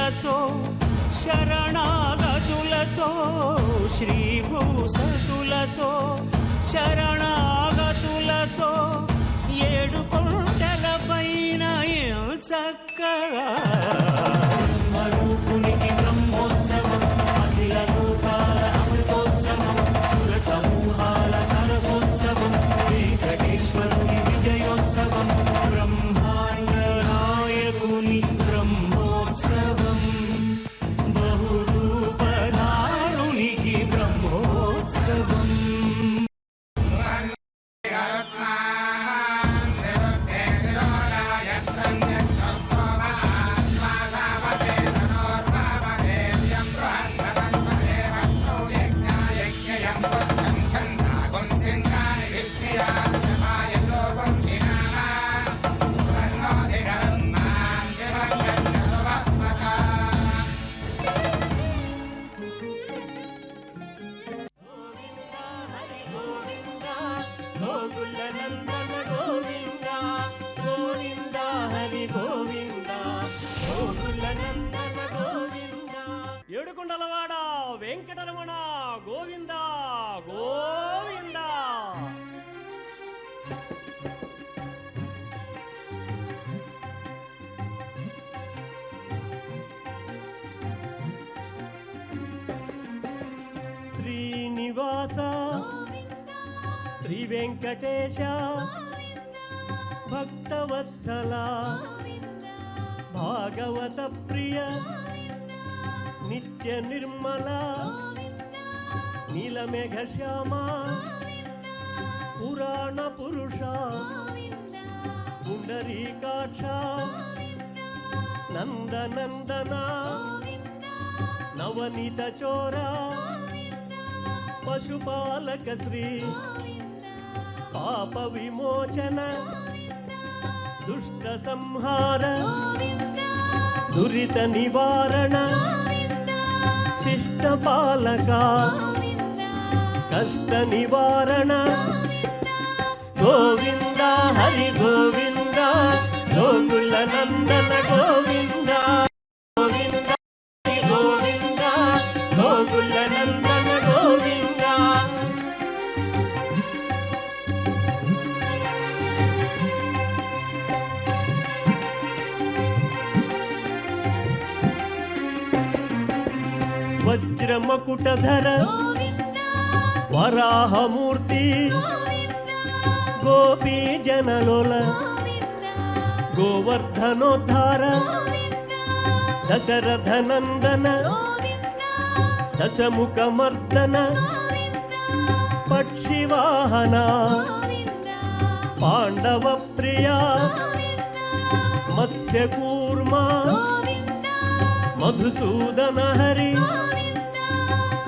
భక్తులతో శరణాగతులతో శ్రీభూసతులతో శరణాగతులతో ఏడు కొండల పైన చక్కగా బ్రహ్మరూపునికి బ్రహ్మోత్సవం అఖిల లోకాల అమృతోత్సవం సుర సమూహాల సరసోత్సవం వెంకటేశ్వరుని విజయోత్సవం బ్రహ్మాండ నాయకుని బ్రహ్మోత్సవం బహురూపధారునికి బ్రహ్మోత్సవం ఏడుకొండలవాడ వెంకటరమణ గోవింద గోవింద. శ్రీనివాస శ్రీ వెంకటేశ భక్తవత్సల భాగవత ప్రియ నిత్య నిర్మల నీలమేఘ శ్యామ పురాణ పురుష పుండరీకాక్ష నందనందన నవనీత చోర పశుపాలక శ్రీ పాప విమోచన దుష్ట సంహార దురిత నివారణ శిష్ట పాలక కష్ట నివారణ గోవింద హరి గోవింద గోకుల నందన గోవింద గోవింద హరి గోవింద గోకుల నందన గోవింద. వజ్రమకుటధర వరాహమూర్తి గోపీ జనలోల గోవర్ధనోద్ధార దశరథ నందన దశముఖమర్దన పక్షివాహన పాండవ ప్రియ మత్స్యకూర్మ మధుసూదన హరి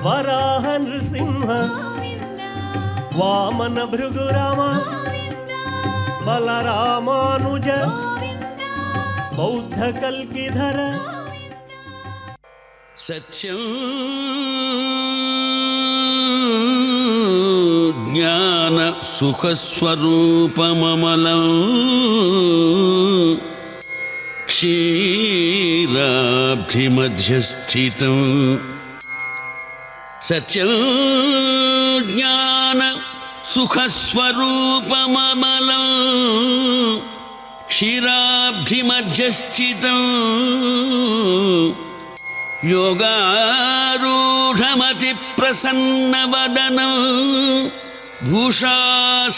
వరాహ నృసింహ వామన భృగురామ బలరామానుజ బౌద్ధ కల్కిధర. సత్యం జ్ఞాన సుఖస్వరూపమమలం క్షీరాబ్ధిమధ్యస్థితం. సత్యం జ్ఞాన సుఖస్వరూపమమలం క్షీరాబ్ధిమధ్యస్థితం. యోగారూఢమతి ప్రసన్నవదనం భూషా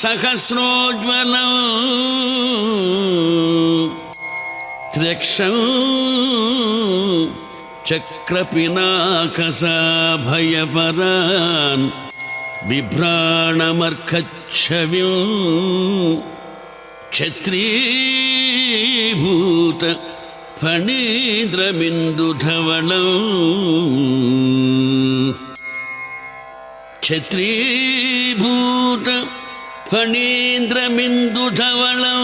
సహస్రోజ్వలం. త్ర్యక్షం చక్రపినాకసాభయపరాన్ బిభ్రాణమర్కచ్ఛవిం క్షత్రీభూత ఫణీంద్రమిందుధవళం. క్షత్రీభూత ఫణీంద్రమిందుధవళం.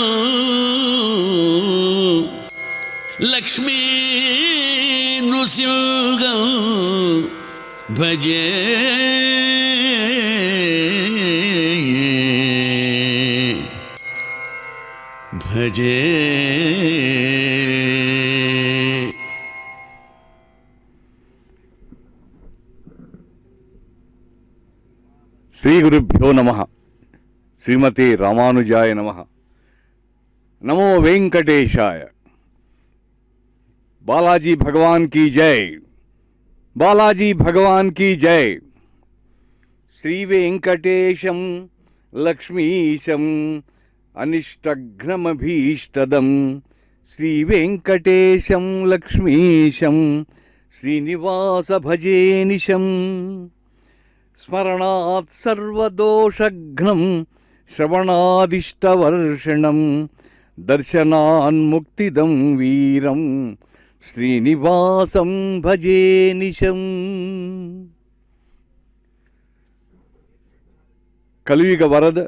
లక్ష్మీ నృసింహం భజే భజే. श्री गुरुभ्यो नमः। श्रीमते रामानुजाय नमः। नमो वेंकटेशाय। बालाजी भगवान की जय। बालाजी भगवान की जय। श्री वेंकटेशम लक्ष्मीशम अनिष्टघ्नमभीष्टदम श्री वेंकटेशम लक्ष्मीशम श्रीनिवास भजे निशम स्मरणात् सर्वदोषघ्नं श्रवणादिष्टवर्षणं दर्शनान्मुक्तिदं वीरं श्रीनिवासं भजे निशम्। कलयुग वरद,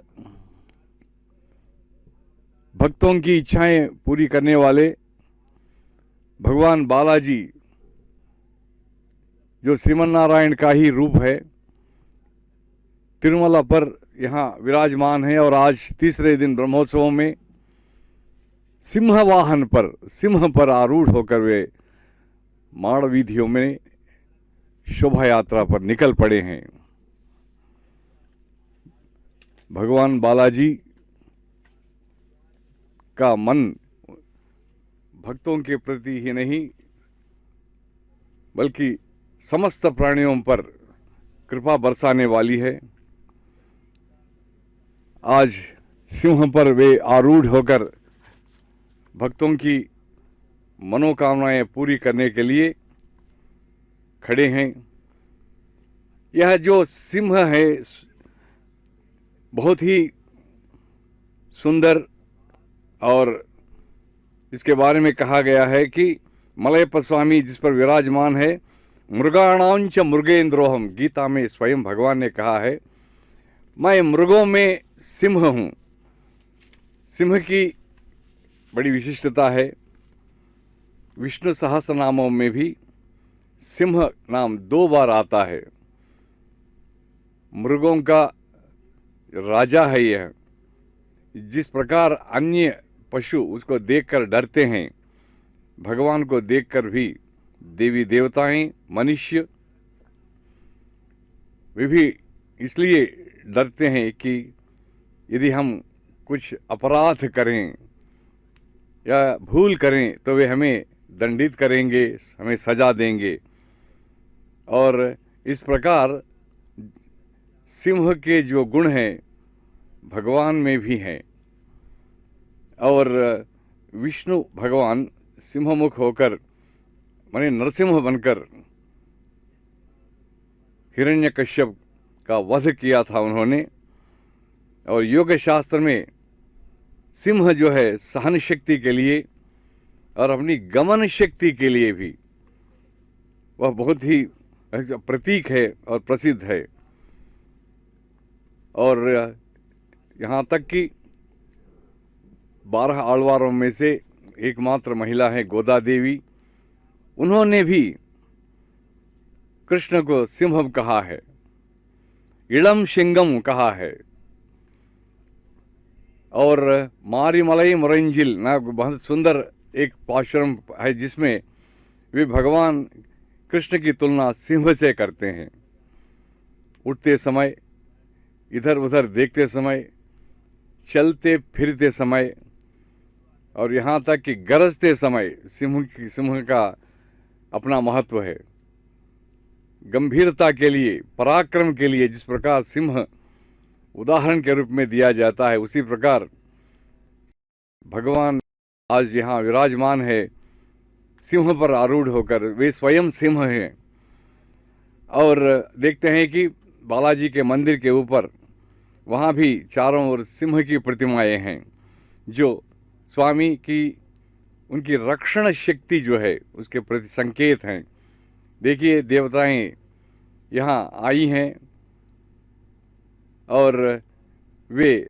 भक्तों की इच्छाएं पूरी करने वाले भगवान बालाजी, जो श्रीमन्नारायण का ही रूप है, तिरुमला पर यहाँ विराजमान है। और आज तीसरे दिन ब्रह्मोत्सव में सिंह वाहन पर, सिंह पर आरूढ़ होकर वे माड़ वीथियों में शोभा यात्रा पर निकल पड़े हैं। भगवान बालाजी का मन भक्तों के प्रति ही नहीं बल्कि समस्त प्राणियों पर कृपा बरसाने वाली है। आज सिंह पर वे आरूढ़ होकर भक्तों की मनोकामनाएं पूरी करने के लिए खड़े हैं। यह जो सिंह है बहुत ही सुंदर, और इसके बारे में कहा गया है कि मलयप्पा स्वामी जिस पर विराजमान है, मृगाणांच मृगेंद्रोहम, गीता में स्वयं भगवान ने कहा है, मैं मृगों में सिंह हूँ। सिंह की बड़ी विशिष्टता है। विष्णु सहस्रनामों में भी सिंह नाम 2 बार आता है। मृगों का राजा है यह। जिस प्रकार अन्य पशु उसको देखकर डरते हैं, भगवान को देखकर भी देवी देवताएं, मनुष्य वे भी इसलिए डरते हैं कि यदि हम कुछ अपराध करें या भूल करें तो वे हमें दंडित करेंगे, हमें सजा देंगे। और इस प्रकार सिंह के जो गुण हैं भगवान में भी हैं। और विष्णु भगवान सिंहमुख होकर, माने नरसिंह बनकर हिरण्यकश्यप का वध किया था उन्होंने। और योग शास्त्र में सिंह जो है सहन शक्ति के लिए और अपनी गमन शक्ति के लिए भी वह बहुत ही प्रतीक है और प्रसिद्ध है। और यहाँ तक कि 12 आಳ್वारों में से एकमात्र महिला है गोदा देवी, उन्होंने भी कृष्ण को सिंह कहा है, इलम सिंगम कहा है। और मारिमलई मुरंजिल ना बहुत सुंदर एक पाशुरम है जिसमें वे भगवान कृष्ण की तुलना सिंह से करते हैं। उठते समय, इधर उधर देखते समय, चलते फिरते समय और यहाँ तक कि गरजते समय सिंह का अपना महत्व है। गंभीरता के लिए, पराक्रम के लिए जिस प्रकार सिंह उदाहरण के रूप में दिया जाता है, उसी प्रकार भगवान आज यहाँ विराजमान है सिंह पर आरूढ़ होकर। वे स्वयं सिंह हैं। और देखते हैं कि बालाजी के मंदिर के ऊपर वहाँ भी चारों ओर सिंह की प्रतिमाएं हैं, जो स्वामी की उनकी रक्षण शक्ति जो है उसके प्रति संकेत हैं। देखिए, देवताएं यहाँ आई हैं और वे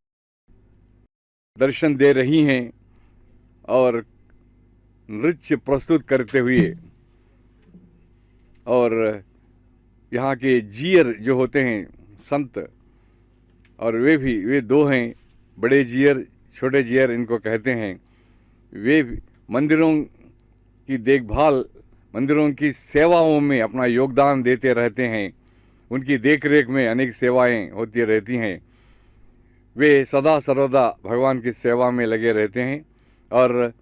दर्शन दे रही हैं और नृत्य प्रस्तुत करते हुए। और यहाँ के जीयर जो होते हैं संत, और वे 2 हैं, बड़े जीयर छोटे जीयर इनको कहते हैं। वे मंदिरों की देखभाल, मंदिरों की सेवाओं में अपना योगदान देते रहते हैं। उनकी देख रेख में अनेक सेवाएं होती रहती हैं। वे सदा सर्वदा भगवान की सेवा में लगे रहते हैं और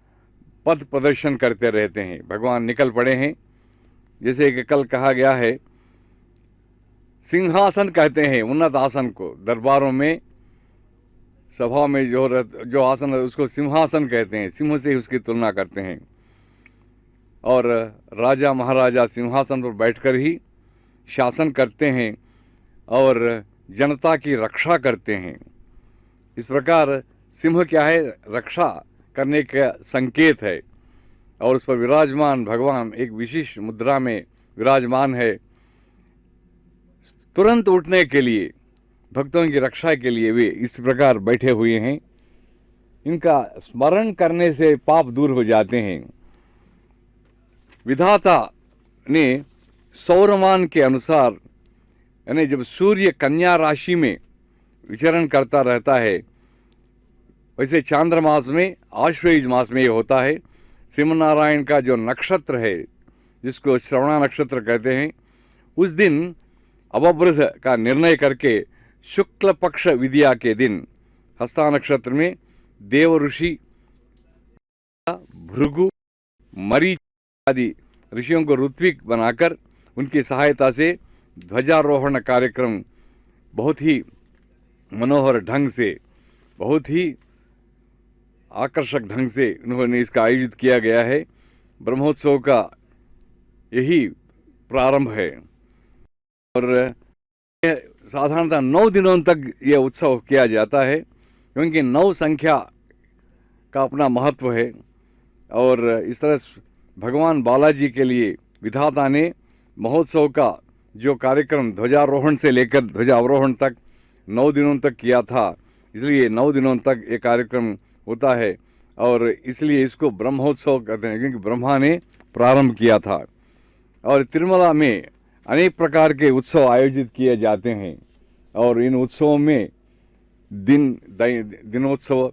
पथ प्रदर्शन करते रहते हैं। भगवान निकल पड़े हैं, जैसे कि कल कहा गया है, सिंहासन कहते हैं उन्नत आसन को। दरबारों में, सभा में जो आसन है उसको सिंहासन कहते हैं, सिंह से ही उसकी तुलना करते हैं। और राजा महाराजा सिंहासन पर बैठकर ही शासन करते हैं और जनता की रक्षा करते हैं। इस प्रकार सिंह क्या है, रक्षा करने का संकेत है। और उस पर विराजमान भगवान एक विशिष्ट मुद्रा में विराजमान है, तुरंत उठने के लिए, भक्तों की रक्षा के लिए वे इस प्रकार बैठे हुए हैं। इनका स्मरण करने से पाप दूर हो जाते हैं। विधाता ने सौरमान के अनुसार, यानी जब सूर्य कन्या राशि में विचरण करता रहता है, वैसे चांद्रमास में, आश्वेज मास में ये होता है। श्रीमन्नारायण का जो नक्षत्र है, जिसको श्रवणा नक्षत्र कहते हैं, उस दिन अवबृध का निर्णय करके शुक्ल पक्ष विद्या के दिन हस्ता नक्षत्र में देव ऋषि, भृगु, मरीच आदि ऋषियों को ऋत्विक बनाकर उनकी सहायता से ध्वजारोहण कार्यक्रम बहुत ही मनोहर ढंग से, बहुत ही आकर्षक ढंग से उन्होंने इसका आयोजित किया गया है। ब्रह्मोत्सव का यही प्रारंभ है और साधारणतः 9 दिनों तक यह उत्सव किया जाता है, क्योंकि 9 संख्या का अपना महत्व है। और इस तरह भगवान बालाजी के लिए विधाता ने महोत्सव का जो कार्यक्रम ध्वजारोहण से लेकर ध्वजावरोहण तक 9 दिनों तक किया था, इसलिए 9 दिनों तक ये कार्यक्रम होता है और इसलिए इसको ब्रह्मोत्सव कहते हैं, क्योंकि ब्रह्मा ने प्रारंभ किया था। और तिरुमला में अनेक प्रकार के उत्सव आयोजित किए जाते हैं और इन उत्सवों में दिनोत्सव,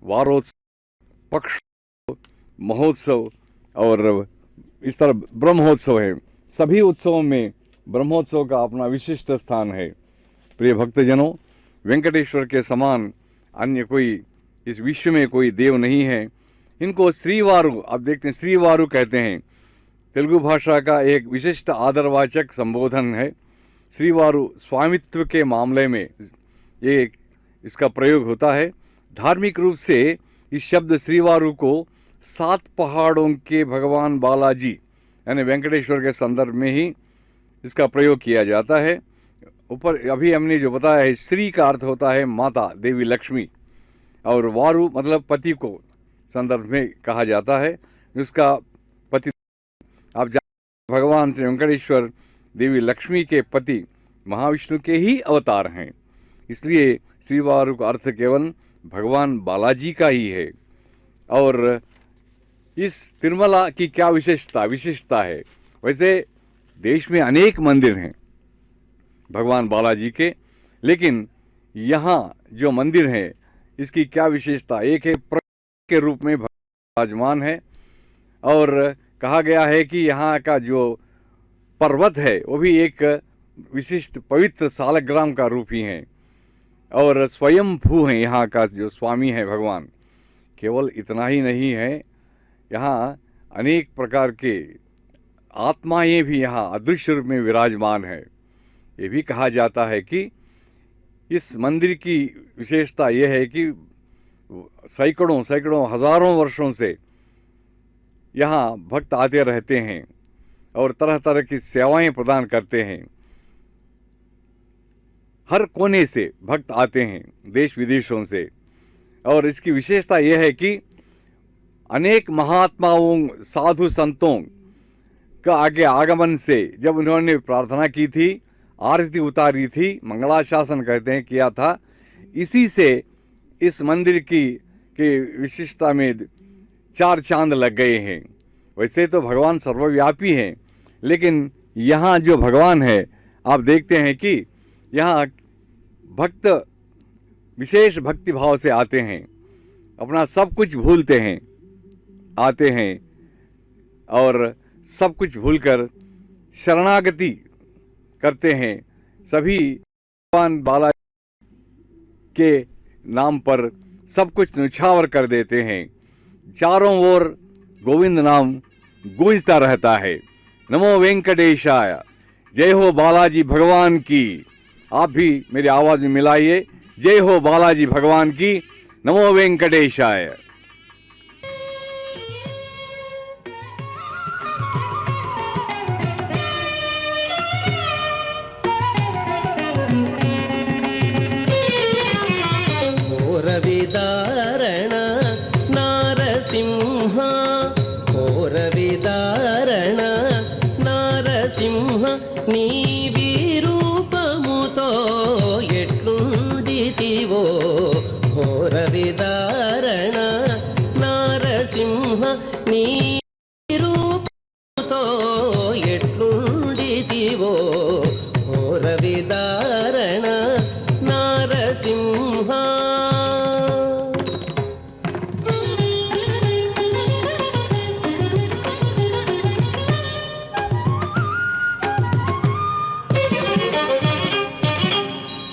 वारोत्सव, पक्ष महोत्सव और इस तरह ब्रह्मोत्सव है। सभी उत्सवों में ब्रह्मोत्सव का अपना विशिष्ट स्थान है। प्रिय भक्तजनों, वेंकटेश्वर के समान अन्य कोई इस विश्व में कोई देव नहीं है। इनको श्रीवारु, आप देखते हैं, श्रीवारु कहते हैं। तेलुगु भाषा का एक विशिष्ट आदरवाचक संबोधन है। श्रीवारु स्वामित्व के मामले में ये इसका प्रयोग होता है। धार्मिक रूप से इस शब्द श्रीवारु को 7 पहाड़ों के भगवान बालाजी यानी वेंकटेश्वर के संदर्भ में ही इसका प्रयोग किया जाता है। ऊपर अभी हमने जो बताया है, श्री का अर्थ होता है माता देवी लक्ष्मी, और वारु मतलब पति को संदर्भ में कहा जाता है। उसका पति, आप भगवान श्री वेंकटेश्वर देवी लक्ष्मी के पति महाविष्णु के ही अवतार हैं, इसलिए श्रीवारु का अर्थ केवल भगवान बालाजी का ही है। और इस तिरुमला की क्या विशिष्टता है? वैसे देश में अनेक मंदिर हैं भगवान बालाजी के, लेकिन यहाँ जो मंदिर है इसकी क्या विशेषता? एक है प्रकट के रूप में विराजमान है, और कहा गया है कि यहाँ का जो पर्वत है वो भी एक विशिष्ट पवित्र सालग्राम का रूप ही है, और स्वयं भू है यहाँ का जो स्वामी है भगवान। केवल इतना ही नहीं है, यहाँ अनेक प्रकार के आत्माएं भी यहाँ अदृश्य रूप में विराजमान है। ये भी कहा जाता है कि इस मंदिर की विशेषता यह है कि सैकड़ों हजारों वर्षों से यहाँ भक्त आते रहते हैं और तरह तरह की सेवाएं प्रदान करते हैं। हर कोने से भक्त आते हैं, देश विदेशों से। और इसकी विशेषता यह है कि अनेक महात्माओं, साधु संतों का आगे आगमन से जब उन्होंने प्रार्थना की थी, आरती उतारी थी, मंगलाशासन कहते हैं, किया था, इसी से इस मंदिर की विशिष्टता में 4 चांद लग गए हैं। वैसे तो भगवान सर्वव्यापी हैं, लेकिन यहाँ जो भगवान है आप देखते हैं कि यहाँ भक्त विशेष भक्ति भाव से आते हैं, अपना सब कुछ भूलते हैं, आते हैं और सब कुछ भूलकर शरणागति करते हैं, सभी भगवान बालाजी के नाम पर सब कुछ न्यौछावर कर देते हैं। चारों ओर गोविंद नाम गूंजता रहता है। नमो वेंकटेशाय, जय हो बालाजी भगवान की। आप भी मेरी आवाज़ में मिलाइए, जय हो बालाजी भगवान की, नमो वेंकटेशाय। घोरविदारण नारसिंह, घोरविदारण नारसिंह, నీ విరూపముతో ఎట్లుండితివో ఘోరవిదారణ నారసింహ, నీ విరూపముతో ఎట్లుండితివో ఘోరవిదారణ నారసింహ.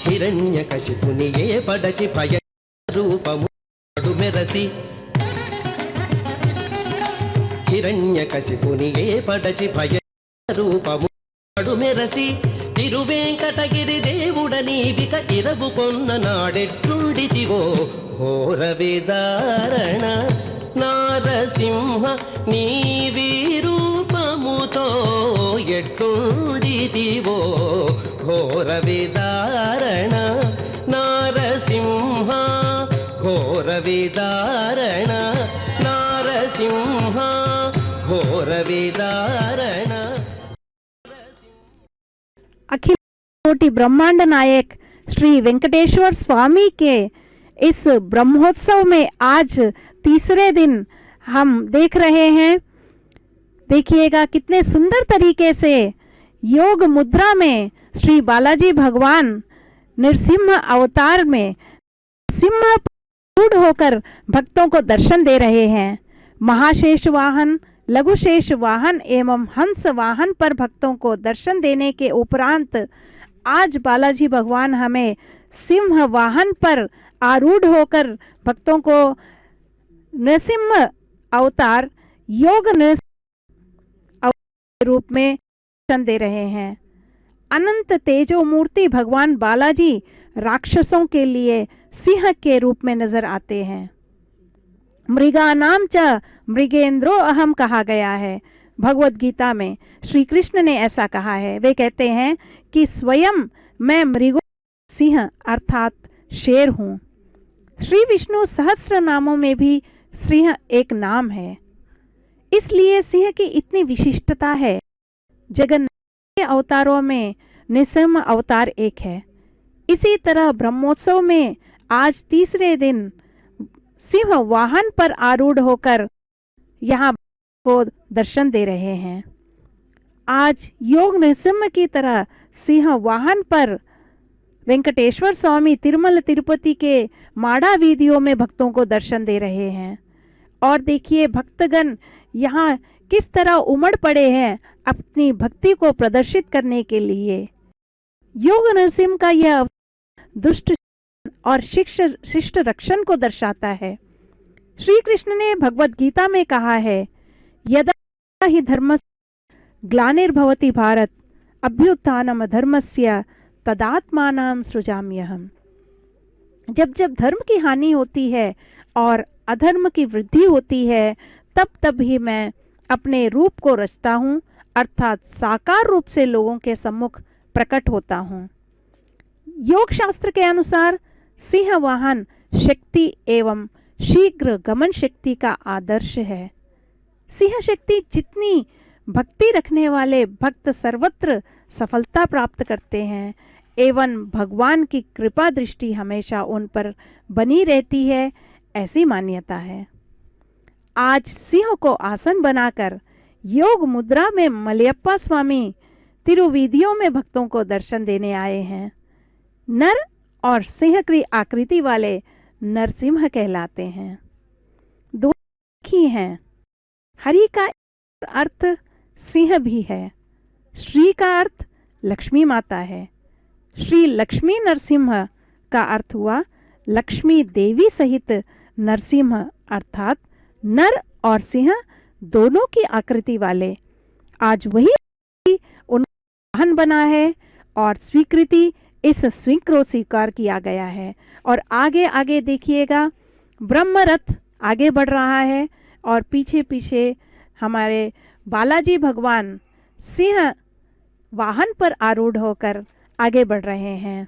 హిరణ్యకశిపుని ఏ పడచి భయ రూపము మెరసి, హిరణ్యకశిపుని ఏ పడచి భయ రూపము మెరసి, తిరువేంకటగిరి దేవుడ నీవిక ఇరవు కొన్న నాడెట్లుండితివో ఘోర విదారణ నారసింహ, నీ విరూపముతో ఎట్లుండితివో ఘోర విదారణ నారసింహ, ఘోర విదారణ నారసింహ, ఘోర విదారణ. अखिल कोटि ब्रह्मांड नायक श्री वेंकटेश्वर स्वामी के इस ब्रह्मोत्सव में आज तीसरे दिन हम देख रहे हैं। देखिएगा कितने सुंदर तरीके से योग मुद्रा में श्री बालाजी भगवान नरसिंह अवतार में सिंह रूढ़ होकर भक्तों को दर्शन दे रहे हैं। महाशेष वाहन, लघुशेष वाहन एवं हंस वाहन पर भक्तों को दर्शन देने के उपरांत आज बालाजी भगवान हमें सिंह वाहन पर आरूढ़ होकर भक्तों को नरसिंह अवतार योग नरसिंह के रूप में दर्शन दे रहे हैं। अनंत तेजो मूर्ति भगवान बालाजी राक्षसों के लिए सिंह के रूप में नजर आते हैं। मृगानाम च मृगेंद्रो अहम कहा गया है। भगवत गीता में श्री कृष्ण ने ऐसा कहा है। वे कहते हैं कि स्वयं मैं मृगो सिंह अर्थात शेर हूँ। श्री विष्णु सहस्र नामों में भी सिंह एक नाम है, इसलिए सिंह की इतनी विशिष्टता है। जगन्नाथ के अवतारों में नरसिंह अवतार एक है। इसी तरह ब्रह्मोत्सव में आज तीसरे दिन सिंह वाहन पर आरूढ़ होकर यहाँ को दर्शन दे रहे हैं। आज योग नरसिंह की तरह सिंह वाहन पर वेंकटेश्वर स्वामी तिरुमल तिरुपति के माड़ा वीदियों में भक्तों को दर्शन दे रहे हैं। और देखिए भक्तगण यहाँ किस तरह उमड़ पड़े हैं अपनी भक्ति को प्रदर्शित करने के लिए। योग नरसिंह का यह दुष्ट और शिष्ट रक्षण को दर्शाता है। श्री कृष्ण ने भगवत गीता में कहा है, यदा हि धर्म ग्लानिर्भवति भारत अभ्युत्थानम धर्मस्य तदात्मानं सृजाम्यहम्। जब जब धर्म की हानि होती है और अधर्म की वृद्धि होती है, तब तब ही मैं अपने रूप को रचता हूँ, अर्थात साकार रूप से लोगों के सम्मुख प्रकट होता हूँ। योग शास्त्र के अनुसार सिंह वाहन शक्ति एवं शीघ्र गमन शक्ति का आदर्श है। सिंह शक्ति जितनी भक्ति रखने वाले भक्त सर्वत्र सफलता प्राप्त करते हैं एवं भगवान की कृपा दृष्टि हमेशा उन पर बनी रहती है, ऐसी मान्यता है। आज सिंह को आसन बनाकर योग मुद्रा में मलयप्पा स्वामी तिरुवीधियों में भक्तों को दर्शन देने आए हैं। नर और सिंह की आकृति वाले नरसिंह कहलाते हैं। दो ही हैं। हरि का अर्थ सिंह भी है, श्री का अर्थ लक्ष्मी माता है। श्री लक्ष्मी नरसिम्हा का अर्थ हुआ लक्ष्मी देवी सहित नरसिम्हा, अर्थात नर और सिंह दोनों की आकृति वाले। आज वही उनका वाहन बना है और स्वीकृति इस स्विंग को स्वीकार किया गया है। और आगे आगे देखिएगा, ब्रह्मरथ आगे बढ़ रहा है और पीछे पीछे हमारे बालाजी भगवान सिंह वाहन पर आरूढ़ होकर आगे बढ़ रहे हैं।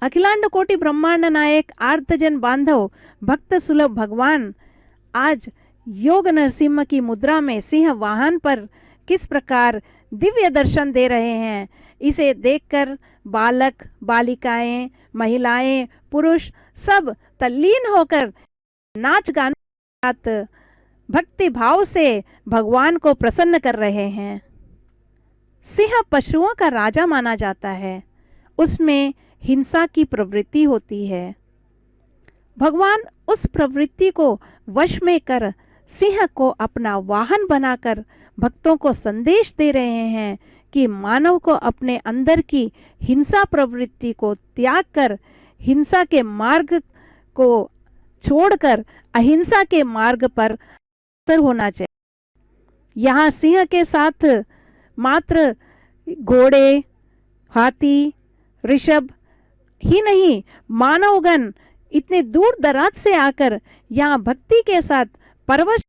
अखिलांड कोटि ब्रह्मांड नायक आर्तजन बांधव भक्त सुलभ भगवान आज योग नरसिम्हा की मुद्रा में सिंह वाहन पर किस प्रकार दिव्य दर्शन दे रहे हैं, इसे देखकर बालक, बालिकाएं, महिलाएं, पुरुष सब तल्लीन होकर नाच गाने के साथ भक्ति भाव से भगवान को प्रसन्न कर रहे हैं। सिंह पशुओं का राजा माना जाता है, उसमें हिंसा की प्रवृत्ति होती है। भगवान उस प्रवृत्ति को वश में कर सिंह को अपना वाहन बनाकर भक्तों को संदेश दे रहे हैं कि मानव को अपने अंदर की हिंसा प्रवृत्ति को त्याग कर हिंसा के मार्ग को छोड़कर अहिंसा के मार्ग पर अग्रसर होना चाहिए। यहाँ सिंह के साथ मात्र घोड़े, हाथी, ऋषभ ही नहीं, मानवगण इतने दूर दराज से आकर यहाँ भक्ति के साथ परवश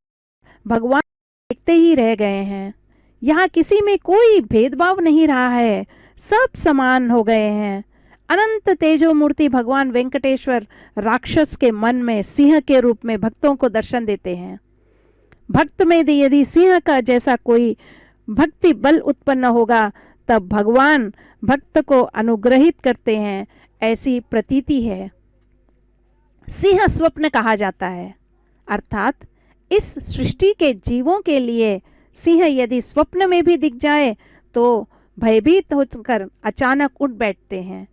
भगवान देखते ही रह गए हैं। यहाँ किसी में कोई भेदभाव नहीं रहा है, सब समान हो गए हैं। अनंत तेजो मूर्ति भगवान वेंकटेश्वर राक्षस के मन में सिंह के रूप में भक्तों को दर्शन देते हैं। भक्त में यदि सिंह का जैसा कोई भक्ति बल उत्पन्न होगा तब भगवान भक्त को अनुग्रहित करते हैं, ऐसी प्रतीति है। सिंह स्वप्न कहा जाता है, अर्थात इस सृष्टि के जीवों के लिए सिंह यदि स्वप्न में भी दिख जाए तो भयभीत होकर अचानक उठ बैठते हैं।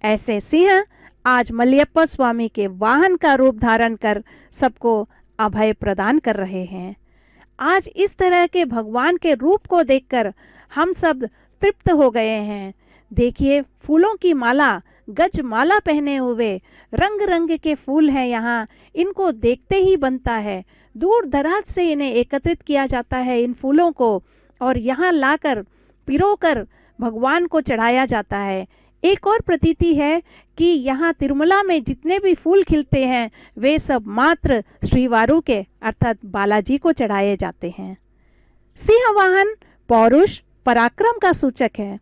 ऐसे सिंह आज मलयप्पा स्वामी के वाहन का रूप धारण कर सबको अभय प्रदान कर रहे हैं। आज इस तरह के भगवान के रूप को देखकर हम सब तृप्त हो गए हैं। देखिए, फूलों की माला, गज माला पहने हुए रंग रंग के फूल हैं यहाँ, इनको देखते ही बनता है। दूर दराज से इन्हें एकत्रित किया जाता है इन फूलों को, और यहाँ लाकर पिरोकर भगवान को चढ़ाया जाता है। एक और प्रतीति है कि यहाँ तिरुमला में जितने भी फूल खिलते हैं वे सब मात्र श्रीवारू के अर्थात बालाजी को चढ़ाए जाते हैं। सिंह वाहन पौरुष पराक्रम का सूचक है।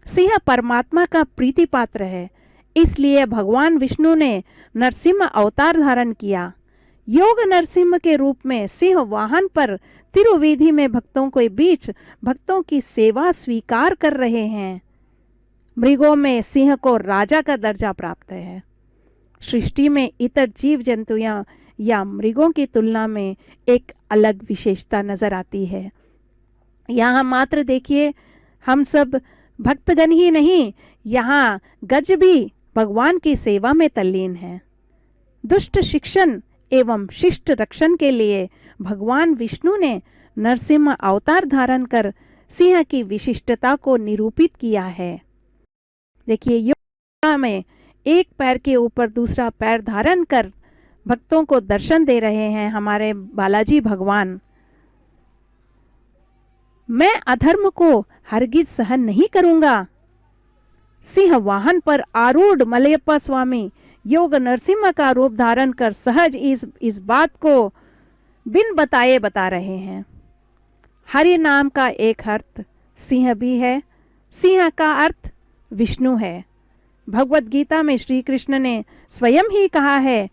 सिंह परमात्मा का प्रीति पात्र है, इसलिए भगवान विष्णु ने नरसिंह अवतार धारण किया। योग नरसिंह के रूप में सिंह वाहन पर तिरुवीधि में भक्तों के बीच भक्तों की सेवा स्वीकार कर रहे हैं। मृगों में सिंह को राजा का दर्जा प्राप्त है। सृष्टि में इतर जीव जंतुओं या मृगों की तुलना में एक अलग विशेषता नजर आती है। यहाँ मात्र देखिए, हम सब भक्तगण ही नहीं, यहाँ गज भी भगवान की सेवा में तल्लीन है। दुष्ट शिक्षण एवं शिष्ट रक्षण के लिए भगवान विष्णु ने नरसिंह अवतार धारण कर सिंह की विशिष्टता को निरूपित किया है। देखिए, योग में एक पैर के ऊपर दूसरा पैर धारण कर भक्तों को दर्शन दे रहे हैं हमारे बालाजी भगवान। मैं अधर्म को हरगिज सहन नहीं करूंगा। सिंह वाहन पर आरूढ़ मलयप्पा स्वामी योग नरसिंह का रूप धारण कर सहज इस बात को बिन बताए बता रहे हैं। हरि नाम का एक अर्थ सिंह भी है। सिंह का अर्थ विष्णु है। भगवत गीता में श्री कृष्ण ने स्वयं ही कहा है,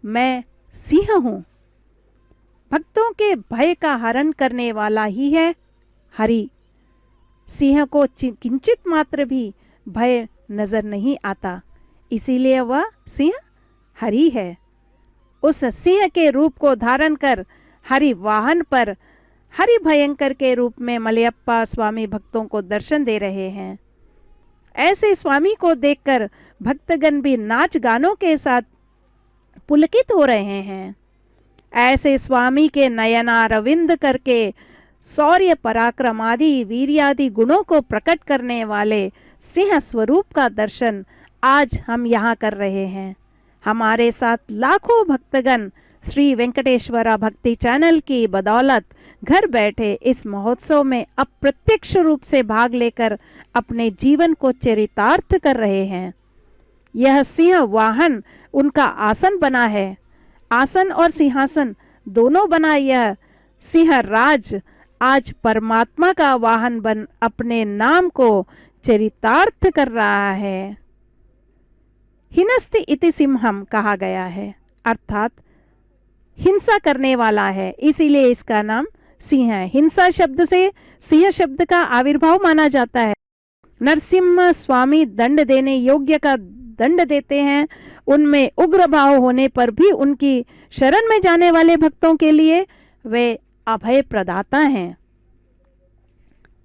मैं सिंह हूं। भक्तों के भय का हरण करने वाला ही है हरि। सिंह को किंचित मात्र भी भय नजर नहीं आता, इसीलिए वह सिंह हरि है। उस सिंह के रूप को धारण कर हरि वाहन पर हरि भयंकर के रूप में मलयप्पा स्वामी भक्तों को दर्शन दे रहे हैं। ऐसे स्वामी को देखकर भक्तगण भी नाच गानों के साथ पुलकित हो रहे हैं। ऐसे स्वामी के नयनारविंद करके शौर्य पराक्रम आदि वीर्यादि गुणों को प्रकट करने वाले सिंह स्वरूप का दर्शन आज हम यहाँ कर रहे हैं। हमारे साथ लाखों भक्तगण श्री वेंकटेश्वरा भक्ति चैनल की बदौलत घर बैठे इस महोत्सव में अप्रत्यक्ष रूप से भाग लेकर अपने जीवन को चरितार्थ कर रहे हैं। यह सिंह वाहन उनका आसन बना है। आसन और सिंहासन दोनों बना यह सिंह राज आज परमात्मा का वाहन बन अपने नाम को चरितार्थ कर रहा है। हिनस्ति इति सिंहम कहा गया है, अर्थात हिंसा करने वाला है, इसीलिए इसका नाम सिंह है। हिंसा शब्द से सिंह शब्द का आविर्भाव माना जाता है। नरसिम्हा स्वामी दंड देने योग्य का दंड देते हैं। उनमें उग्र भाव होने पर भी उनकी शरण में जाने वाले भक्तों के लिए वे अभय प्रदाता हैं।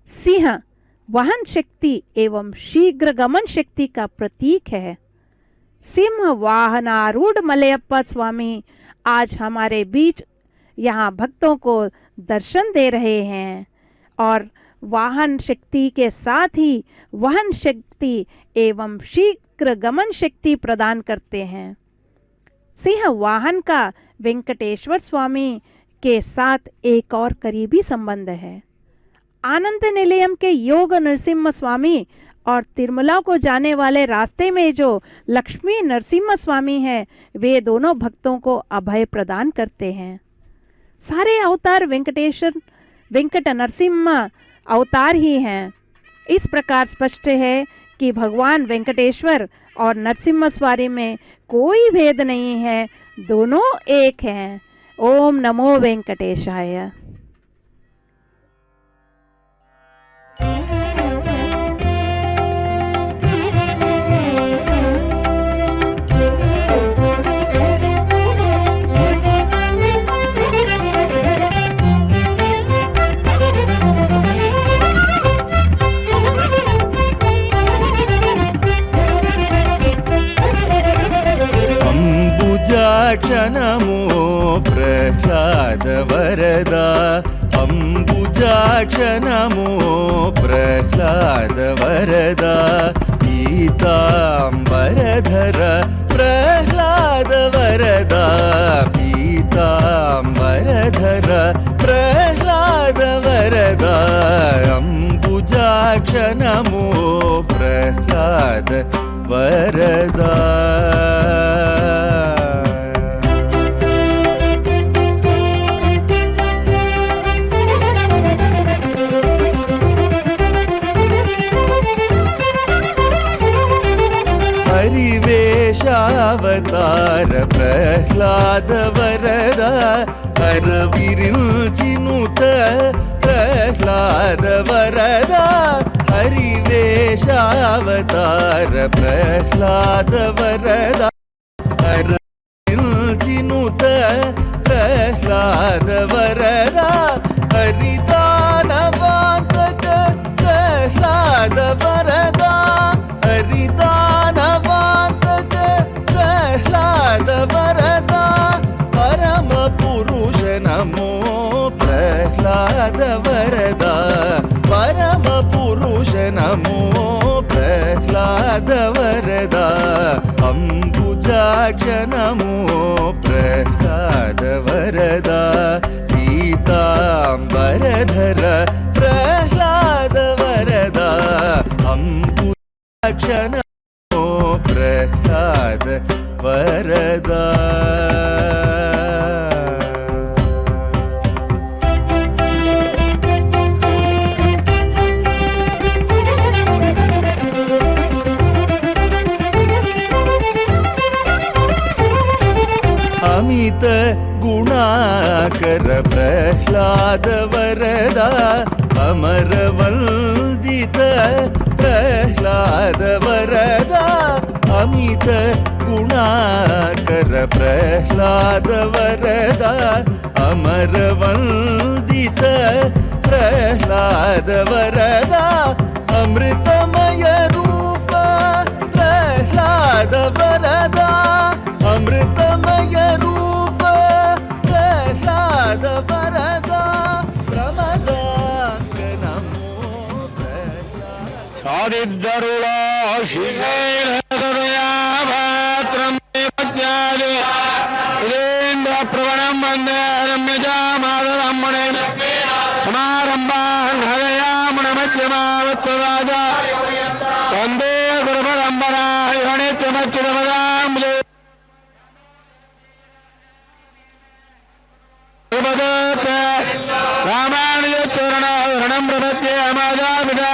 सिंह वाहन शक्ति एवं शीघ्र गमन शक्ति का प्रतीक है। सिंह वाहनारूढ़ मलयप्पा स्वामी आज हमारे बीच यहाँ भक्तों को दर्शन दे रहे हैं और वाहन शक्ति के साथ ही वहन शक्ति एवं शीघ्र गमन शक्ति प्रदान करते हैं। सिंह वाहन का वेंकटेश्वर स्वामी के साथ एक और करीबी संबंध है। आनंद निलयम के योग नरसिम्हा स्वामी और तिरुमला को जाने वाले रास्ते में जो लक्ष्मी नरसिम्हा स्वामी है, वे दोनों भक्तों को अभय प्रदान करते हैं। सारे अवतार वेंकट नरसिम्हा अवतार ही हैं। इस प्रकार स्पष्ट है कि भगवान वेंकटेश्वर और नरसिम्हा स्वामी में कोई भेद नहीं है, दोनों एक हैं। ओम नमो वेंकटेशाय। अंबुजाक्षनमो प्रह्लाद वरदा, अंबुजाक्षनमो प्रह्लाद वरदा, पीतांबरधर प्रह्लाद वरदा, पीतांबरधर प्रह्लाद वरदा, अंबुजाक्षनमो प्रह्लाद वरदा। हरिवेशावतार प्रह्लाद वरदा, हरविरुचिनुत प्रह्लाद वरदा, हरिवेशावतार प्रह्लाद वरदा, हरविरुचिनुत प्रह्लाद वरदा, हरिदानवान्तक प्रह्लाद वरदा, हरिदानवान्तक प्रह्लाद वरदा, परम पुरुष नमो प्रह्लाद वरदा, परम पुरुष नमो प्रह्लाद वरदा, अंबुजाक्ष नमो प्रह्लाद वरदा, पीतांबरधर प्रह्लाद वरदा, अंबुजाक्ष नमो प्रह्लाद वरदा। अमित गुणाकर प्रह्लाद वरदा, अमर वंदित प्रह्लाद वरदा, अमित गुणाकर प्रह्लाद वरदा, अमर वंदित प्रह्लाद वरदा, अमृतमय रूप प्रह्लाद वरदा, अमृतमय रूप प्रह्लाद वरदा, प्रमदा ஆதித்தருளா ஸ்ரீசைலதயாபாத்ரம் பத்யாதே இதேந்திர பிரவணம் வந்தே ரம்யஜாமாதரம்மணே சமாரம்பான் ஹரயாமண மத்தியமாவத்வராஜா வந்தே குருபரம்பராய கணித்யமச்சுரமதாம் ராமானுஜச்சரணம் பிரபத்தியே அமாதாபிதா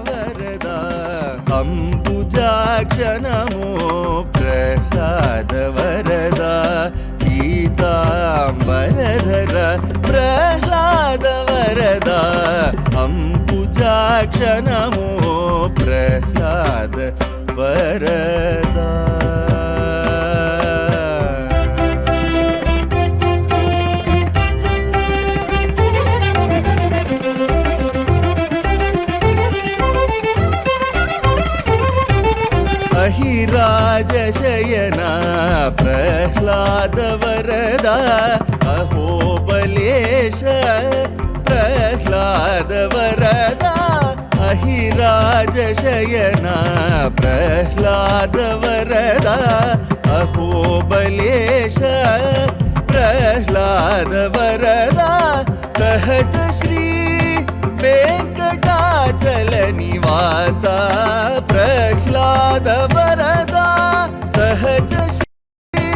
वरदा अंबुजाक्ष नमो प्रह्लाद वरदा पीतांबरधर प्रह्लाद वरदा अंबुजाक्ष नमो प्रह्लाद वरदा अहिराजशयना प्रह्लाद वरदा अहोबलेश प्रह्लाद वरदा अहिराजशयना प्रह्लाद वरदा अहोबलेश प्रह्लाद वरदा सहज श्री वेंकटाचल निवासा प्रह्लाद वरदा सहज श्री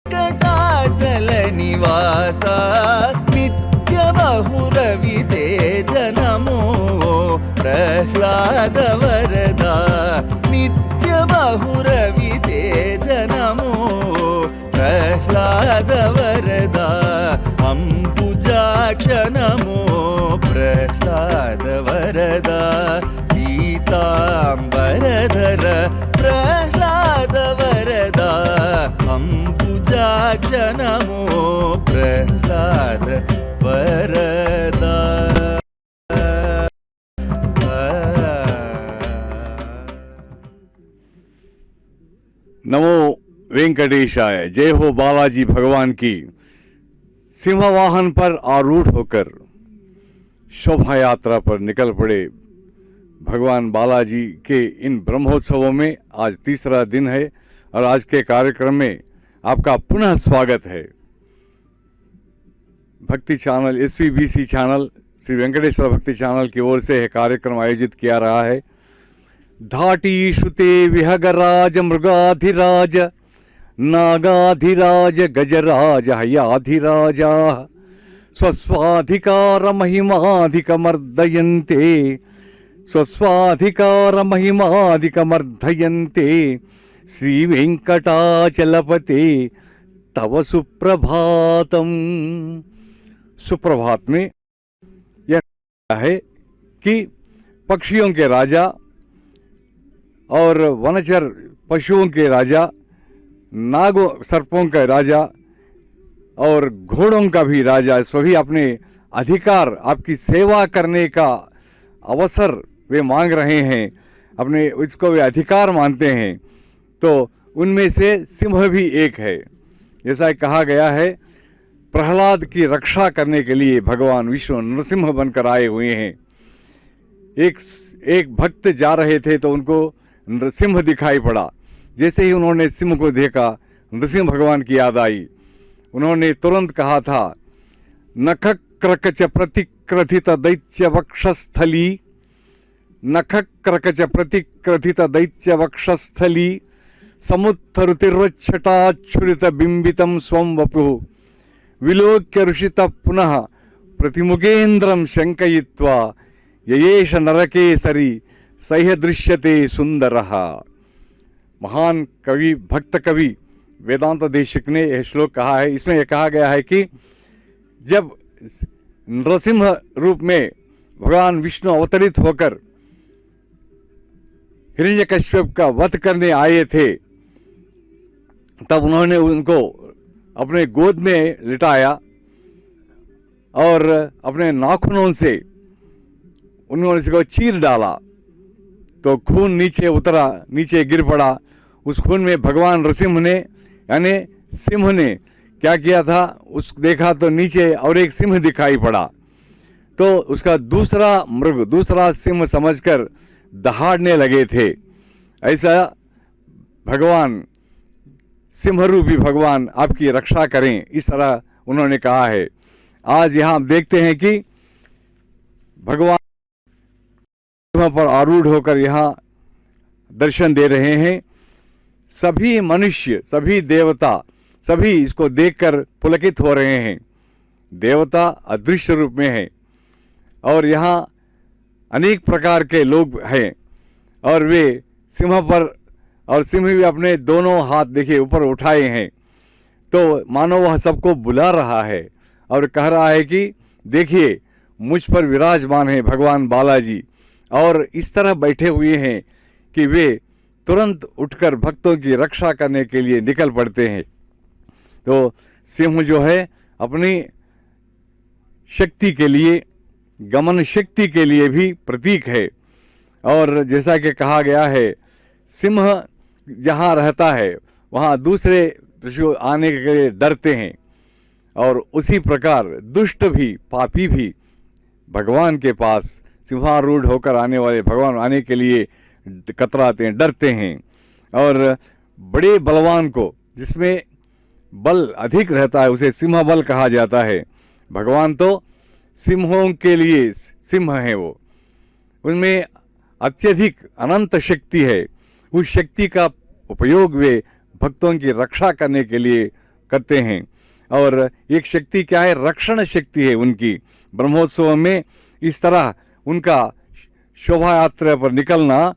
वेंकटाचल निवासा नित्य बहुरविते जनमो प्रह्लाद वरदा नित्य बहुरविते जनमो प्रह्लाद वरदा अंबुजाक्ष नमो प्रह्लाद वरदा पीतांबरधर प्रह्लाद वरदा अंबुजाक्ष नमो प्रह्लाद वरदा नमो वेंकटेशाय। जय हो बालाजी भगवान की। सिंह वाहन पर आरूढ़ होकर शोभा यात्रा पर निकल पड़े भगवान बालाजी के इन ब्रह्मोत्सवों में आज तीसरा दिन है और आज के कार्यक्रम में आपका पुनः स्वागत है। Bhakti channel SVBC channel Sri Venkateswara Bhakti channel की ओर से यह कार्यक्रम आयोजित किया रहा है। धाटी श्रुते विहगराज मृगाधिराज नागाधिराज गजराज हयाधिराजा स्वस्वाधिकार महिमाधिकमर्दयन्ते स्वस्वाधिकार महिमाधिकमर्दयन्ते श्री वेंकटाचलपते तव सुप्रभातम। सुप्रभात में यह है कि पक्षियों के राजा और वनचर पशुओं के राजा, नागों सर्पों का राजा और घोड़ों का भी राजा सभी अपने अधिकार, आपकी सेवा करने का अवसर वे मांग रहे हैं, अपने इसको वे अधिकार मानते हैं। तो उनमें से सिंह भी एक है। जैसा कहा गया है, प्रहलाद की रक्षा करने के लिए भगवान विष्णु नरसिंह बनकर आए हुए हैं। एक भक्त जा रहे थे तो उनको नरसिंह दिखाई पड़ा। जैसे ही उन्होंने सिंह को देखा, नरसिंह भगवान की याद आई। उन्होंने तुरंत कहा था, नख क्रकच प्रतिक्रथित दैत्य वक्षस्थली, नख क्रकच प्रतिक्रथित दैत्य वक्षस्थली, समुत्थरुतिर्वच्छटाच्छुरित बिंबितम स्वं वपुः, विलोक्य ऋषित पुनः प्रतिमुखेन्द्रम शंकयित्वा, ययेष नरकेसरी सह्य दृश्यते सुंदरः। महान कवि, भक्त कवि वेदांत देशिक ने यह श्लोक कहा है। इसमें यह कहा गया है कि जब नरसिंह रूप में भगवान विष्णु अवतरित होकर हिरण्यकश्यप का वध करने आए थे, तब उन्होंने उनको अपने गोद में लिटाया और अपने नाखूनों से उन्होंने इसको चीर डाला तो खून नीचे उतरा, नीचे गिर पड़ा। उस खून में भगवान नरसिंह ने यानी सिंह ने क्या किया था, उस देखा तो नीचे और एक सिंह दिखाई पड़ा। तो उसका दूसरा मृग, दूसरा सिंह समझकर दहाड़ने लगे थे। ऐसा भगवान सिंहरूपी भगवान आपकी रक्षा करें, इस तरह उन्होंने कहा है। आज यहाँ आप देखते हैं कि भगवान सिंह पर आरूढ़ होकर यहाँ दर्शन दे रहे हैं। सभी मनुष्य, सभी देवता, सभी इसको देखकर पुलकित हो रहे हैं। देवता अदृश्य रूप में है और यहाँ अनेक प्रकार के लोग हैं और वे सिंह पर, और सिंह भी अपने दोनों हाथ देखिए ऊपर उठाए हैं। तो मानो वह सबको बुला रहा है और कह रहा है कि देखिए मुझ पर विराजमान है भगवान बालाजी, और इस तरह बैठे हुए हैं कि वे तुरंत उठकर भक्तों की रक्षा करने के लिए निकल पड़ते हैं। तो सिंह जो है अपनी शक्ति के लिए, गमन शक्ति के लिए भी प्रतीक है। और जैसा कि कहा गया है, सिंह जहाँ रहता है वहाँ दूसरे पशु आने के लिए डरते हैं, और उसी प्रकार दुष्ट भी, पापी भी भगवान के पास सिंहारूढ़ होकर आने वाले भगवान आने के लिए कतराते हैं, डरते हैं। और बड़े बलवान को, जिसमें बल अधिक रहता है, उसे सिंह बल कहा जाता है। भगवान तो सिंहों के लिए सिंह हैं, वो उनमें अत्यधिक अनंत शक्ति है। उस शक्ति का उपयोग वे भक्तों की रक्षा करने के लिए करते हैं। और एक शक्ति क्या है, रक्षण शक्ति है उनकी। ब्रह्मोत्सव में इस तरह उनका शोभा यात्रा पर निकलना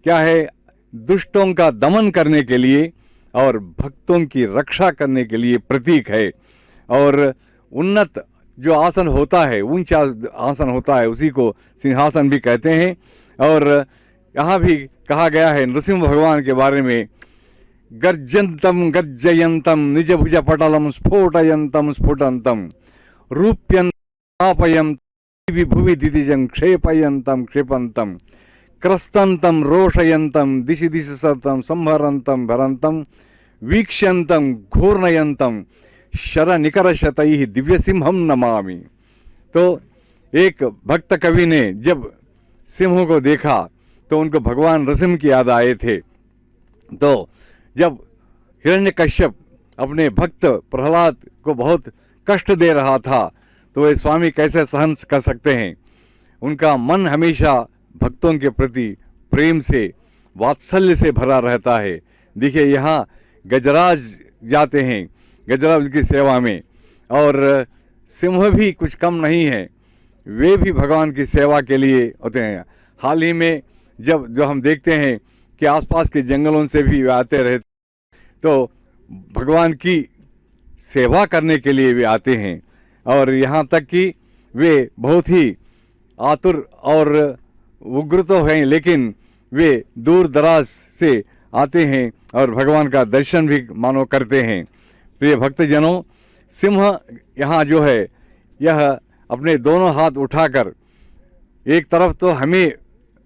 क्या है, दुष्टों का दमन करने के लिए और भक्तों की रक्षा करने के लिए प्रतीक है। और उन्नत जो आसन होता है, ऊंचा आसन होता है, उसी को सिंहासन भी कहते हैं। और यहाँ भी कहा गया है नृसिंह भगवान के बारे में, गर्जंतम गर्जयंतम निज भुज पटलम स्फोटयंतम स्फुटंतम रूप्यंतापयं विभुवि दितिजं क्षेपयंतम क्षेपंतम क्रस्तंतम रोषयंतम दिशि दिशि सतम संहरंतम भरंतम वीक्ष्यंतम घूर्णयंतम शर निकरशतैः दिव्य सिंहम नमामि। तो एक भक्त कवि ने जब सिंह को देखा तो उनको भगवान नृसिंह की याद आए थे। तो जब हिरण्यकश्यप अपने भक्त प्रहलाद को बहुत कष्ट दे रहा था तो वे स्वामी कैसे सहन कर सकते हैं। उनका मन हमेशा भक्तों के प्रति प्रेम से वात्सल्य से भरा रहता है। देखिए यहाँ गजराज जाते हैं, गजराज उनकी सेवा में, और सिंह भी कुछ कम नहीं है, वे भी भगवान की सेवा के लिए होते हैं। हाल ही में जो हम देखते हैं कि आसपास के जंगलों से भी वे आते रहते, तो भगवान की सेवा करने के लिए वे आते हैं। और यहाँ तक कि वे बहुत ही आतुर और उग्र तो हैं, लेकिन वे दूर दराज से आते हैं और भगवान का दर्शन भी मानो करते हैं। प्रिय भक्तजनों, सिंह यहाँ जो है यह अपने दोनों हाथ उठाकर एक तरफ तो हमें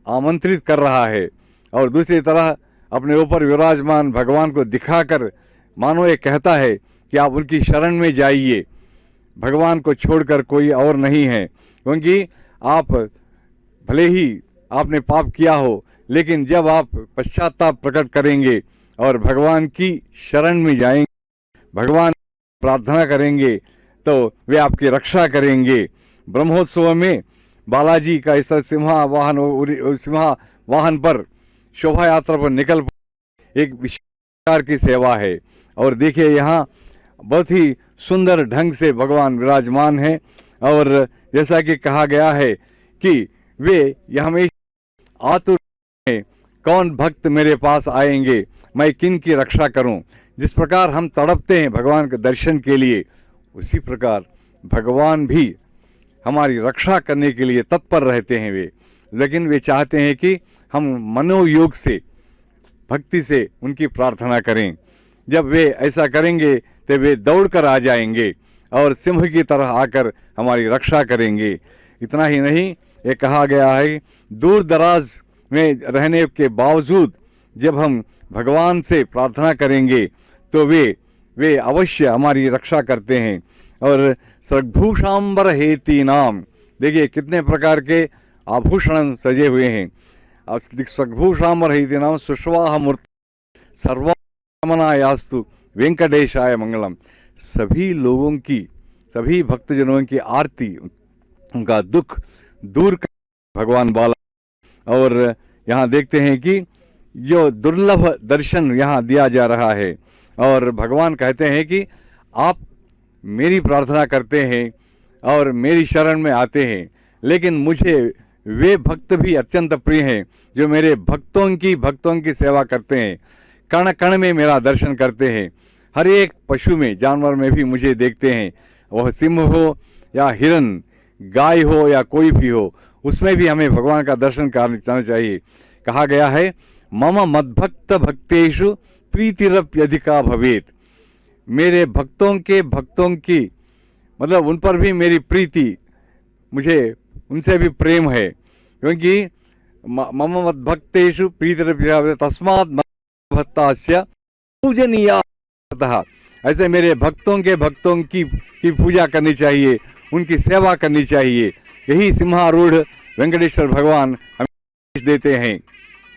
आमंत्रित कर रहा है और दूसरी तरह अपने ऊपर विराजमान भगवान को दिखाकर मानो ये कहता है कि आप उनकी शरण में जाइए, भगवान को छोड़कर कोई और नहीं है। क्योंकि आप भले ही आपने पाप किया हो, लेकिन जब आप पश्चाताप प्रकट करेंगे और भगवान की शरण में जाएंगे, भगवान प्रार्थना करेंगे, तो वे आपकी रक्षा करेंगे। ब्रह्मोत्सव में बालाजी का इस तरह सिंहा वाहन पर शोभा यात्रा पर निकल एक विशेष प्रकार की सेवा है। और देखिए यहाँ बहुत ही सुंदर ढंग से भगवान विराजमान हैं। और जैसा कि कहा गया है कि वे यह हमेशा आतुर हैं, कौन भक्त मेरे पास आएंगे, मैं किन की रक्षा करूं। जिस प्रकार हम तड़पते हैं भगवान के दर्शन के लिए, उसी प्रकार भगवान भी हमारी रक्षा करने के लिए तत्पर रहते हैं वे। लेकिन वे चाहते हैं कि हम मनोयोग से, भक्ति से उनकी प्रार्थना करें। जब वे ऐसा करेंगे तो वे दौड़ कर आ जाएंगे और सिंह की तरह आकर हमारी रक्षा करेंगे। इतना ही नहीं, ये कहा गया है दूर दराज में रहने के बावजूद जब हम भगवान से प्रार्थना करेंगे तो वे अवश्य हमारी रक्षा करते हैं। और सर्गभूषांबर हेती नाम, देखिए कितने प्रकार के आभूषण सजे हुए हैं। सर्गभूषांबर हेती नाम सुष्वाह मूर्ति सर्वमनायास्तु वेंकटेशाय मंगलम। सभी लोगों की, सभी भक्तजनों की आरती, उनका दुख दूर कर भगवान बाला। और यहाँ देखते हैं कि जो दुर्लभ दर्शन यहाँ दिया जा रहा है और भगवान कहते हैं कि आप मेरी प्रार्थना करते हैं और मेरी शरण में आते हैं, लेकिन मुझे वे भक्त भी अत्यंत प्रिय हैं जो मेरे भक्तों की सेवा करते हैं, कण कण में मेरा दर्शन करते हैं। हर एक पशु में, जानवर में भी मुझे देखते हैं, वह सिंह हो या हिरन, गाय हो या कोई भी हो, उसमें भी हमें भगवान का दर्शन करना चाहिए। कहा गया है मम मद्भक्त भक्तेषु प्रीतिरप्यधिका भवेत। मेरे भक्तों की मतलब उन पर भी मेरी प्रीति, मुझे उनसे भी प्रेम है, क्योंकि मम मद्भक्तेषु प्रीतिरप्यधिका भवेत तस्मात् भक्तास्य पूजनीया। ऐसे मेरे भक्तों की पूजा करनी चाहिए, उनकी सेवा करनी चाहिए। यही सिंहारूढ़ वेंकटेश्वर भगवान हमें देते हैं।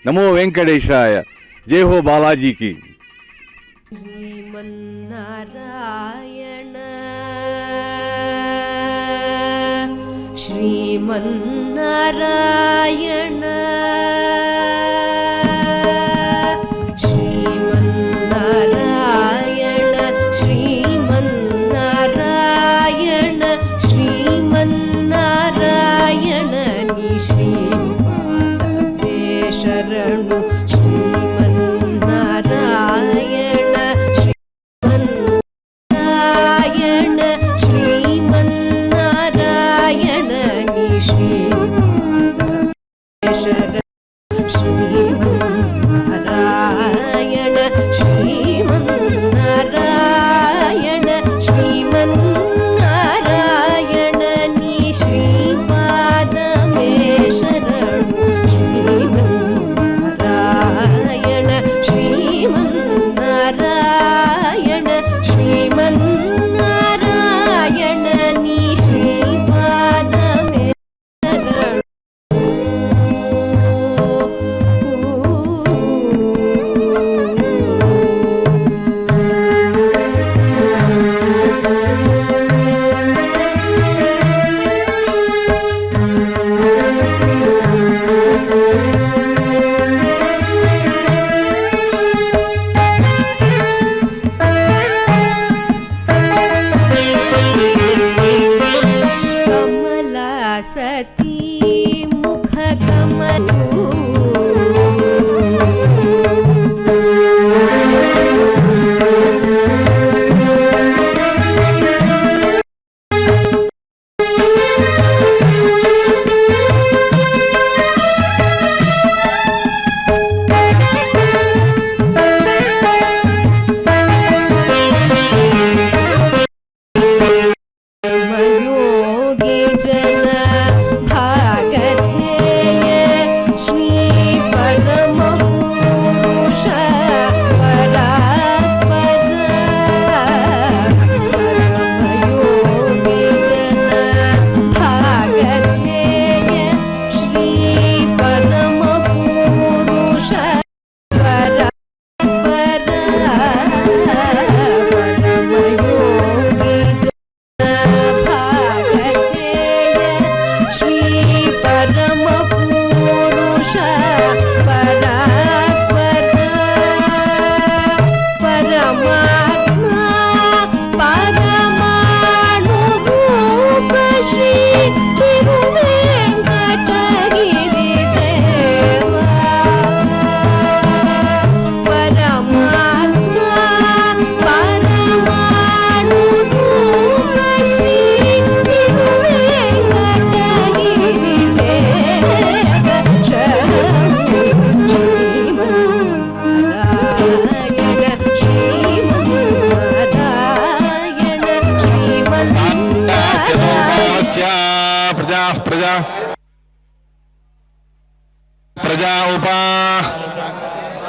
नमो वेंकटेशाय, जय हो बालाजी की। श्रीमन्नारायण श्रीमन्नारायण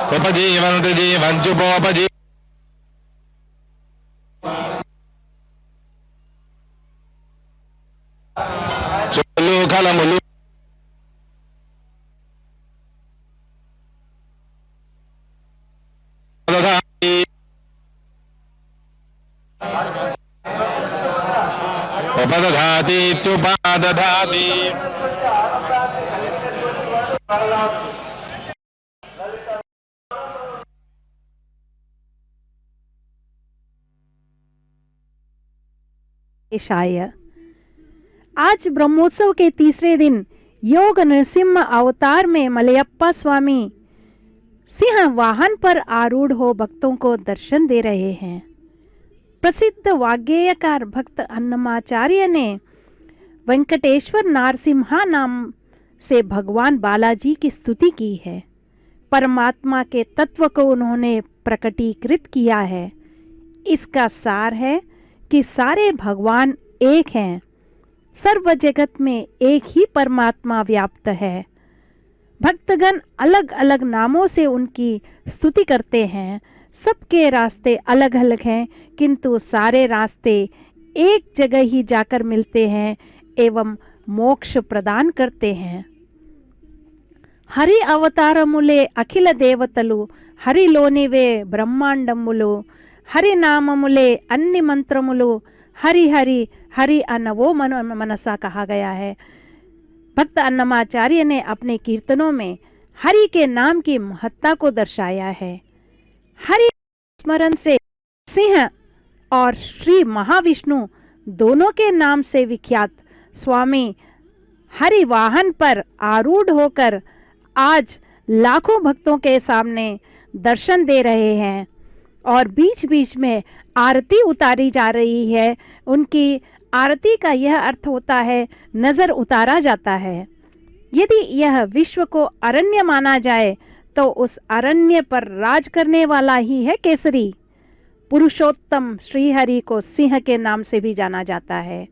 उपजीवन्ति जीवन्त्युपोपजी चुलु खलमुलु दधाति उपदधाति चुपादधाति शाय आज ब्रह्मोत्सव के तीसरे दिन योग नरसिम्हा अवतार में मलयप्पा स्वामी सिंह वाहन पर आरूढ़ हो भक्तों को दर्शन दे रहे हैं। प्रसिद्ध वाग्गेयकार भक्त अन्नमाचार्य ने वेंकटेश्वर नारसिम्हा नाम से भगवान बालाजी की स्तुति की है। परमात्मा के तत्व को उन्होंने प्रकटीकृत किया है। इसका सार है कि सारे भगवान एक हैं। सर्व जगत में एक ही परमात्मा व्याप्त है। भक्तगण अलग अलग नामों से उनकी स्तुति करते हैं। सबके रास्ते अलग अलग हैं, किंतु सारे रास्ते एक जगह ही जाकर मिलते हैं एवं मोक्ष प्रदान करते हैं। हरि अवतारमुले अखिल देवतलु हरिलोनिवे ब्रह्मांडमुलो हरि नाममुले अन्य मंत्रमुलो हरि हरि हरि अनवो मनसा कहा गया है। भक्त अन्नमाचार्य ने अपने कीर्तनों में हरि के नाम की महत्ता को दर्शाया है। हरि स्मरण से सिंह और श्री महाविष्णु दोनों के नाम से विख्यात स्वामी हरि वाहन पर आरूढ़ होकर आज लाखों भक्तों के सामने दर्शन दे रहे हैं और बीच बीच में आरती उतारी जा रही है। उनकी आरती का यह अर्थ होता है नजर उतारा जाता है। यदि यह विश्व को अरण्य माना जाए तो उस अरण्य पर राज करने वाला ही है केसरी। पुरुषोत्तम श्रीहरि को सिंह के नाम से भी जाना जाता है।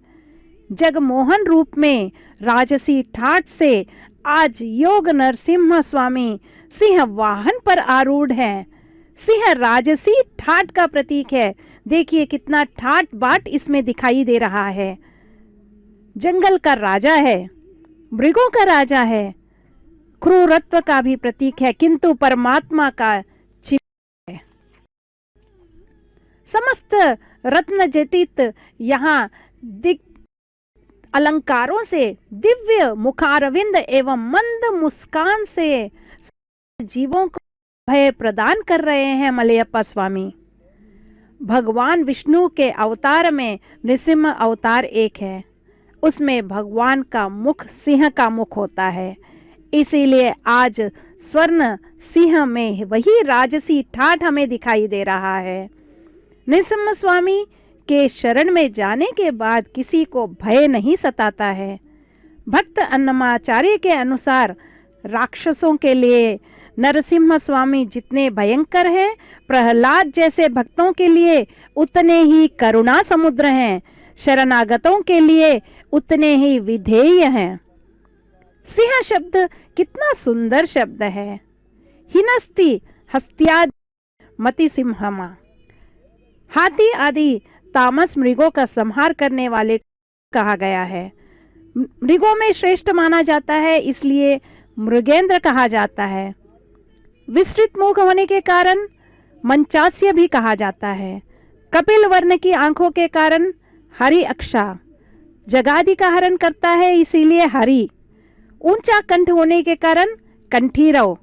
जगमोहन रूप में राजसी ठाट से आज योग नरसिम्हा स्वामी सिंह वाहन पर आरूढ़ हैं। सिंह राजसी ठाट का प्रतीक है। देखिए कितना ठाट बाट इसमें दिखाई दे रहा है। जंगल का राजा है, मृगों का राजा है, क्रूरत्व का भी प्रतीक है, किंतु परमात्मा का चिन्ह है। समस्त रत्न जटित यहाँ अलंकारों से दिव्य मुखारविंद एवं मंद मुस्कान से जीवों को भय प्रदान कर रहे हैं मलयप्पा स्वामी। भगवान विष्णु के अवतार में नृसिंह अवतार एक है। उसमें भगवान का मुख सिंह का मुख होता है। इसीलिए आज स्वर्ण सिंह में वही राजसी ठाठ हमें दिखाई दे रहा है। नृसिंह स्वामी के शरण में जाने के बाद किसी को भय नहीं सताता है। भक्त अन्नमाचार्य के अनुसार राक्षसों के लिए नरसिम्हा स्वामी जितने भयंकर हैं, प्रहलाद जैसे भक्तों के लिए उतने ही करुणा समुद्र हैं, शरणागतों के लिए उतने ही विधेय हैं। सिंह शब्द कितना सुंदर शब्द है। हिनस्ति हस्त्यादि मति सिंहमा, हाथी आदि तामस मृगों का संहार करने वाले कहा गया है। मृगों में श्रेष्ठ माना जाता है, इसलिए मृगेंद्र कहा जाता है। विस्तृत मुख होने के कारण मंचास्य भी कहा जाता है। कपिल वर्ण की आंखों के कारण हरि अक्षा, जगादि का हरण करता है, इसीलिए हरि। ऊंचा कंठ होने के कारण कंठीरव,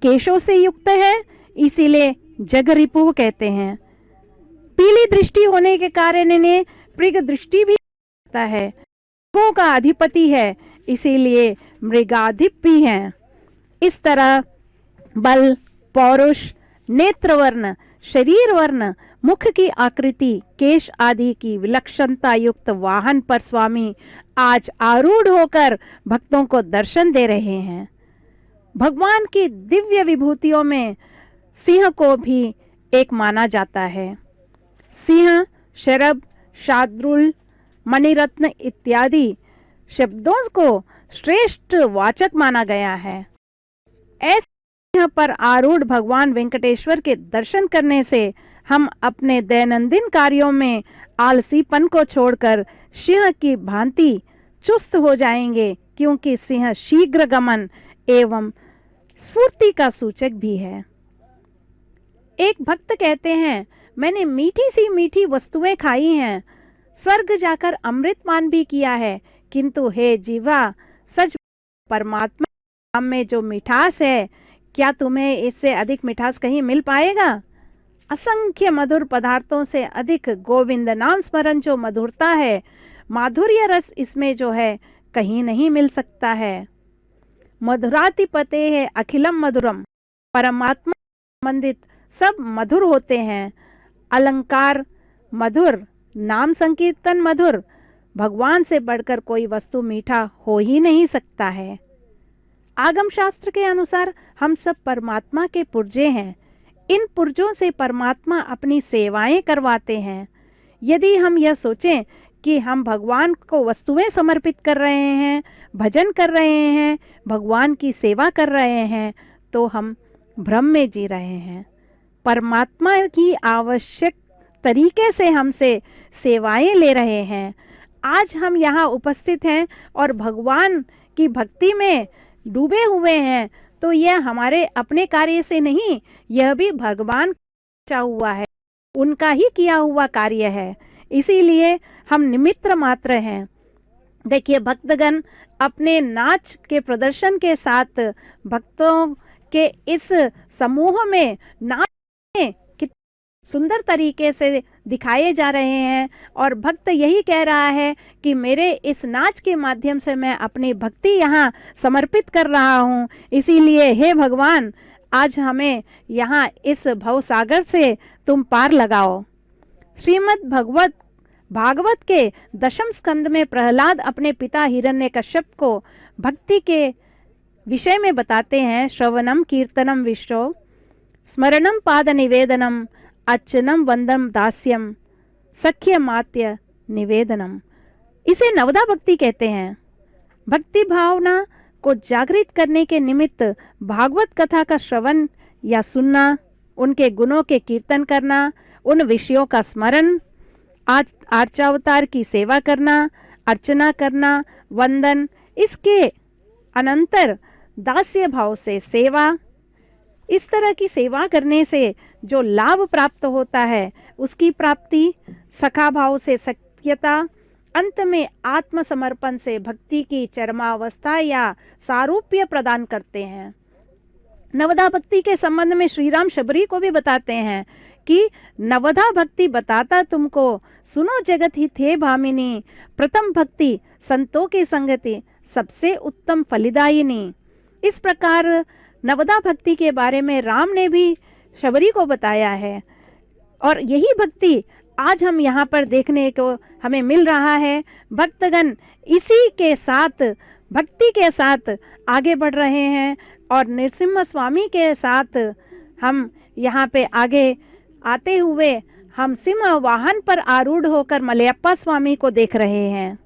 केशों से युक्त है, इसीलिए जगरिपु कहते हैं। पीली दृष्टि होने के कारण इन्हें मृग दृष्टि भी कहता है। मृगों का अधिपति है, इसीलिए मृगाधिप भी हैं। इस तरह बल, पौरुष, नेत्रवर्ण, शरीर वर्ण, मुख की आकृति, केश आदि की विलक्षणता युक्त वाहन पर स्वामी आज आरूढ़ होकर भक्तों को दर्शन दे रहे हैं। भगवान की दिव्य विभूतियों में सिंह को भी एक माना जाता है। सिंह, शरभ, शार्दूल, मणिरत्न इत्यादि शब्दों को श्रेष्ठ वाचक माना गया है। ऐसे सिंह पर आरूढ़ भगवान वेंकटेश्वर के दर्शन करने से हम अपने दैनंदिन कार्यों में आलसीपन को छोड़कर सिंह की भांति चुस्त हो जाएंगे, क्योंकि सिंह शीघ्र गमन एवं स्फूर्ति का सूचक भी है। एक भक्त कहते हैं, मैंने मीठी सी मीठी वस्तुएं खाई हैं, स्वर्ग जाकर अमृतपान भी किया है, किंतु हे जीवा, सच परमात्मा नाम में जो मिठास है, क्या तुम्हें इससे अधिक मिठास कहीं मिल पाएगा? असंख्य मधुर पदार्थों से अधिक गोविंद नाम स्मरण जो मधुरता है, माधुर्य रस इसमें जो है कहीं नहीं मिल सकता है। मधुरातिपते है अखिलम मधुरम, परमात्मा संबंधित सब मधुर होते हैं। अलंकार मधुर, नाम संकीर्तन मधुर, भगवान से बढ़कर कोई वस्तु मीठा हो ही नहीं सकता है। आगम शास्त्र के अनुसार हम सब परमात्मा के पुर्जे हैं। इन पुर्जों से परमात्मा अपनी सेवाएं करवाते हैं। यदि हम यह सोचें कि हम भगवान को वस्तुएं समर्पित कर रहे हैं, भजन कर रहे हैं, भगवान की सेवा कर रहे हैं, तो हम भ्रम में जी रहे हैं। परमात्मा की आवश्यक तरीके से हमसे सेवाएं ले रहे हैं। आज हम यहाँ उपस्थित हैं और भगवान की भक्ति में डूबे हुए हैं, तो यह हमारे अपने कार्य से नहीं, यह भी भगवान का हुआ है, उनका ही किया हुआ कार्य है। इसीलिए हम निमित्त मात्र हैं। देखिए, भक्तगण अपने नाच के प्रदर्शन के साथ भक्तों के इस समूह में नाच कितने सुंदर तरीके से दिखाए जा रहे हैं, और भक्त यही कह रहा है कि मेरे इस नाच के माध्यम से मैं अपनी भक्ति यहाँ समर्पित कर रहा हूँ। इसीलिए हे भगवान, आज हमें यहाँ इस भवसागर से तुम पार लगाओ। श्रीमद् भागवत के दशम स्कंद में प्रहलाद अपने पिता हिरण्यकश्यप को भक्ति के विषय में बताते हैं। श्रवणम कीर्तनम विष्णु, स्मरणम पाद निवेदनम, अर्चनम वंदम दास्यम, सख्य मात्य निवेदनम। इसे नवदा भक्ति कहते हैं। भक्ति भावना को जागृत करने के निमित्त भागवत कथा का श्रवण या सुनना, उनके गुणों के कीर्तन करना, उन विषयों का स्मरण, आर्चावतार की सेवा करना, अर्चना करना, वंदन, इसके अनंतर दास्य भाव से सेवा। इस तरह की सेवा करने से जो लाभ प्राप्त होता है, उसकी प्राप्ति सखा भाव से सत्यता, अंत में आत्मसमर्पण से भक्ति की चरमावस्था या सारूप्य प्रदान करते हैं। नवदा भक्ति के संबंध में श्री राम शबरी को भी बताते हैं कि नवधा भक्ति बताता तुमको, सुनो जगत ही थे भामिनी, प्रथम भक्ति संतों की संगति, सबसे उत्तम फलिदायिनी। इस प्रकार नवदा भक्ति के बारे में राम ने भी शबरी को बताया है, और यही भक्ति आज हम यहाँ पर देखने को हमें मिल रहा है। भक्तगण इसी के साथ, भक्ति के साथ आगे बढ़ रहे हैं, और नृसिंह स्वामी के साथ हम यहाँ पे आगे आते हुए हम सिंह वाहन पर आरूढ़ होकर मलयप्पा स्वामी को देख रहे हैं।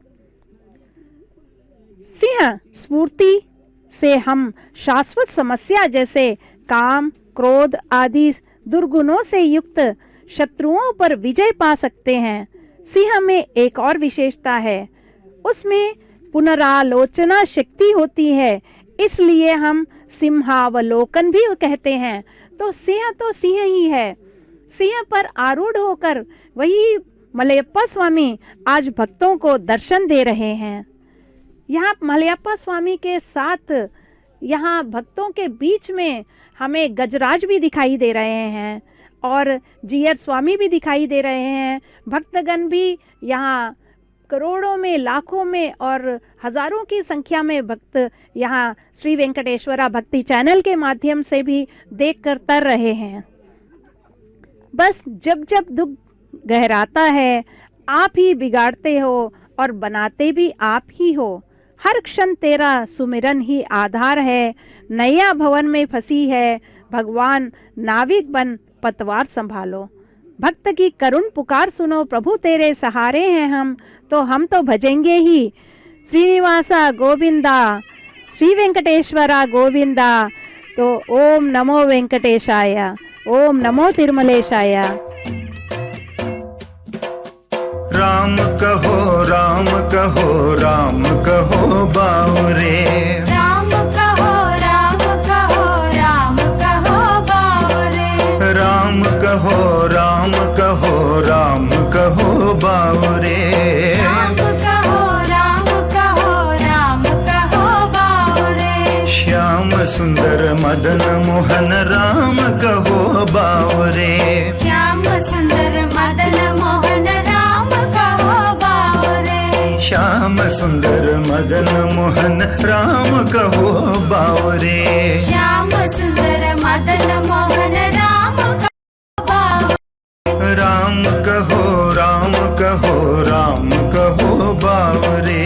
सिंह स्फूर्ति से हम शाश्वत समस्या जैसे काम, क्रोध आदि दुर्गुणों से युक्त शत्रुओं पर विजय पा सकते हैं। सिंह में एक और विशेषता है, उसमें पुनरालोचना शक्ति होती है, इसलिए हम सिंहावलोकन भी कहते हैं। तो सिंह ही है। सिंह पर आरूढ़ होकर वही मलयप्पा स्वामी आज भक्तों को दर्शन दे रहे हैं। यहाँ मलयप्पा स्वामी के साथ यहाँ भक्तों के बीच में हमें गजराज भी दिखाई दे रहे हैं, और जीयर स्वामी भी दिखाई दे रहे हैं। भक्तगण भी यहाँ करोड़ों में, लाखों में और हजारों की संख्या में भक्त यहाँ श्री वेंकटेश्वरा भक्ति चैनल के माध्यम से भी देख कर तर रहे हैं। बस जब जब दुख गहराता है, आप ही बिगाड़ते हो और बनाते भी आप ही हो। हर क्षण तेरा सुमिरन ही आधार है, नया भवन में फंसी है, भगवान नाविक बन पतवार संभालो। भक्त की करुण पुकार सुनो, प्रभु तेरे सहारे हैं हम तो भजेंगे ही। श्रीनिवासा गोविंदा, श्री वेंकटेश्वरा गोविंदा, तो ओम नमो वेंकटेशाय, ओम नमो तिरुमलेशाय। राम कहो राम कहो राम कहो बावरे, राम कहो राम कहो राम कहो बावरे, राम कहो राम कहो राम कहो बावरे, राम कहो राम कहो राम कहो बावरे, श्याम सुंदर मदन मोहन राम कहो बावरे, श्याम सुंदर मदन मोहन राम कहो बावरे, श्याम सुंदर मदन मोहन राम कहो बावरे, श्याम सुंदर मदन मोहन राम कहो बावरे, राम कहो राम कहो राम कहो बावरे,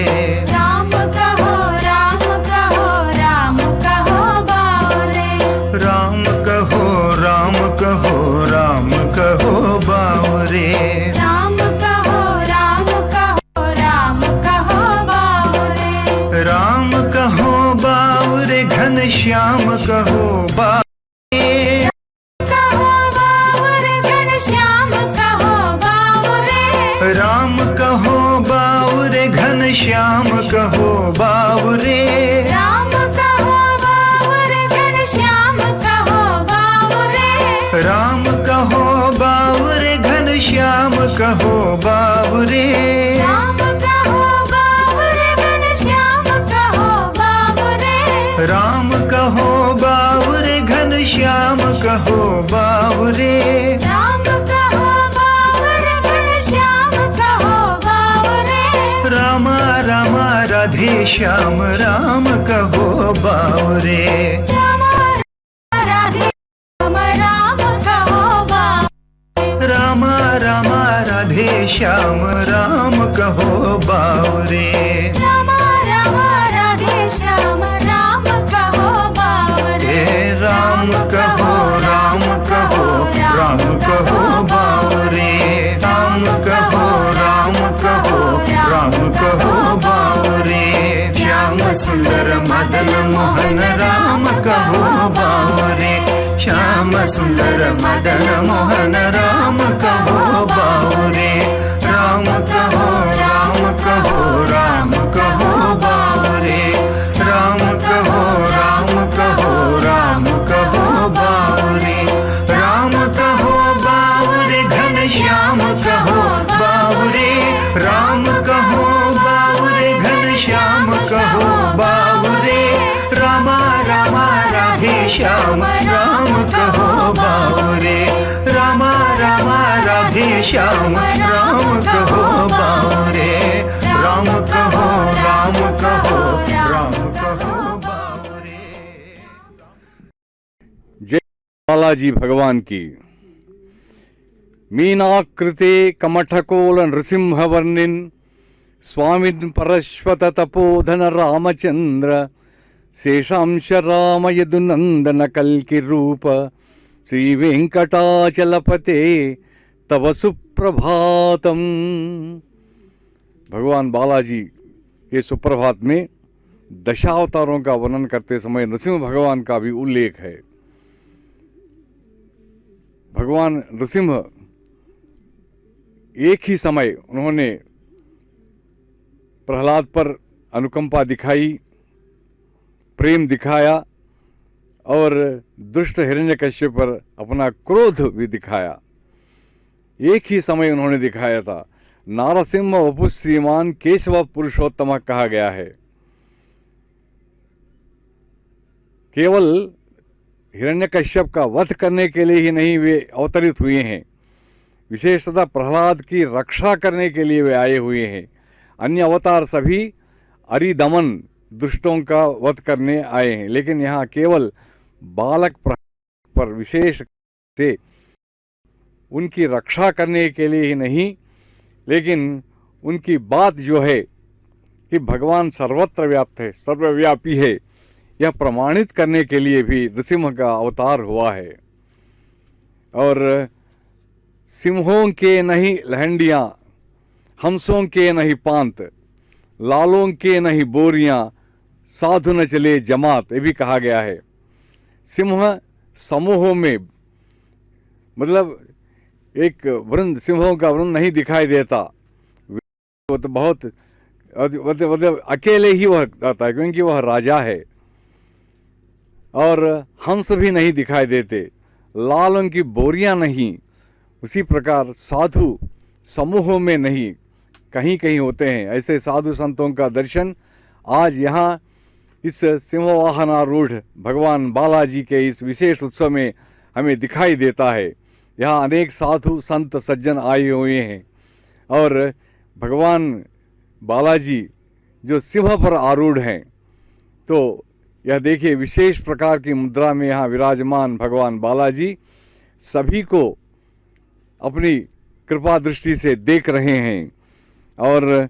राम कहो राम कहो राम कहो बावरे, राम कहो राम कहो राम कहो बावरे, राम कहो राम कहो राम कहो बावरे, राम कहो बावरे घन श्याम कहो बावरे, कहो बावरे घन श्याम कहो बावरे, राम कहो बावरे घन श्याम कहो बावरे, राम कहो बावरे घन श्याम कहो बावरे, राम कहो बावरे घन श्याम कहो बावरे, राम कहो बावरे घन श्याम कहो बावरे, राम कहो बावरे घन श्याम कहो बावरे, राम कहो बावरे घन श्याम कहो बावरे, रामा रामा राधे श्याम राम कहो बावरे, राम राधे राम राम कहो बावरे, रामा रामा राधे श्याम राम कहो बावरे, राम राम राधे श्याम राम कहो बावरे, हे राम कहो राम कहो राम कहो बावरे, राम कहो राम कहो राम कहो बावरे, श्याम सुंदर मदन मोहन राम कहो बावरे, श्याम सुंदर मदन मोहन राम कहो बावरे, राम कहो राम कहो राम कहो बावरे, राम कहो राम कहो राम कहो बावरे, राम कहो बावरे घन श्याम कहो बावरे, राम कहो बावरे घन श्याम कहो बावरे, रामा रामा राधे श्याम राम कहो बावरे, रामा रामा राधे श्याम राम कहो बावरे, राम कहो राम कहो राम कहो बावरे। जय बालाजी भगवान की। मीनाकृते कमठकोल नृसिंहवर्णिन् स्वामिन् परश्वत तपोधन रामचंद्र शेषांश राम यदुनंदन कल्कि रूप श्री वेंकटाचलपते तव सुप्रभातम। भगवान बालाजी के सुप्रभात में दशावतारों का वर्णन करते समय नृसिंह भगवान का भी उल्लेख है। भगवान नृसिंह एक ही समय उन्होंने प्रहलाद पर अनुकंपा दिखाई, प्रेम दिखाया और दुष्ट हिरण्यकश्यप पर अपना क्रोध भी दिखाया। एक ही समय उन्होंने दिखाया था। नारसिंह वपु श्रीमान केशव पुरुषोत्तम कहा गया है। केवल हिरण्यकश्यप का वध करने के लिए ही नहीं वे अवतरित हुए हैं, विशेषतः प्रहलाद की रक्षा करने के लिए वे आए हुए हैं। अन्य अवतार सभी अरिदमन दुष्टों का वध करने आए हैं, लेकिन यहाँ केवल बालक प्रहलाद पर विशेष से उनकी रक्षा करने के लिए ही नहीं, लेकिन उनकी बात जो है कि भगवान सर्वत्र व्याप्त है, सर्वव्यापी है, यह प्रमाणित करने के लिए भी नृसिंह का अवतार हुआ है। और सिंहों के नहीं लहंडियाँ, हंसों के नहीं पांत, लालों के नहीं बोरियां, साधु न चले जमात, ये भी कहा गया है। सिंह समूहों में, मतलब एक वृंद, सिंहों का वृंद नहीं दिखाई देता, वो तो बहुत मतलब अकेले ही वह आता है, क्योंकि वह राजा है। और हंस भी नहीं दिखाई देते, लालों की बोरियां नहीं, उसी प्रकार साधु समूहों में नहीं, कहीं कहीं होते हैं। ऐसे साधु संतों का दर्शन आज यहाँ इस सिंहवाहनारूढ़ भगवान बालाजी के इस विशेष उत्सव में हमें दिखाई देता है। यहाँ अनेक साधु संत सज्जन आए हुए हैं और भगवान बालाजी जो सिंह पर आरूढ़ हैं, तो यह देखिए विशेष प्रकार की मुद्रा में यहाँ विराजमान भगवान बालाजी सभी को अपनी कृपा दृष्टि से देख रहे हैं। और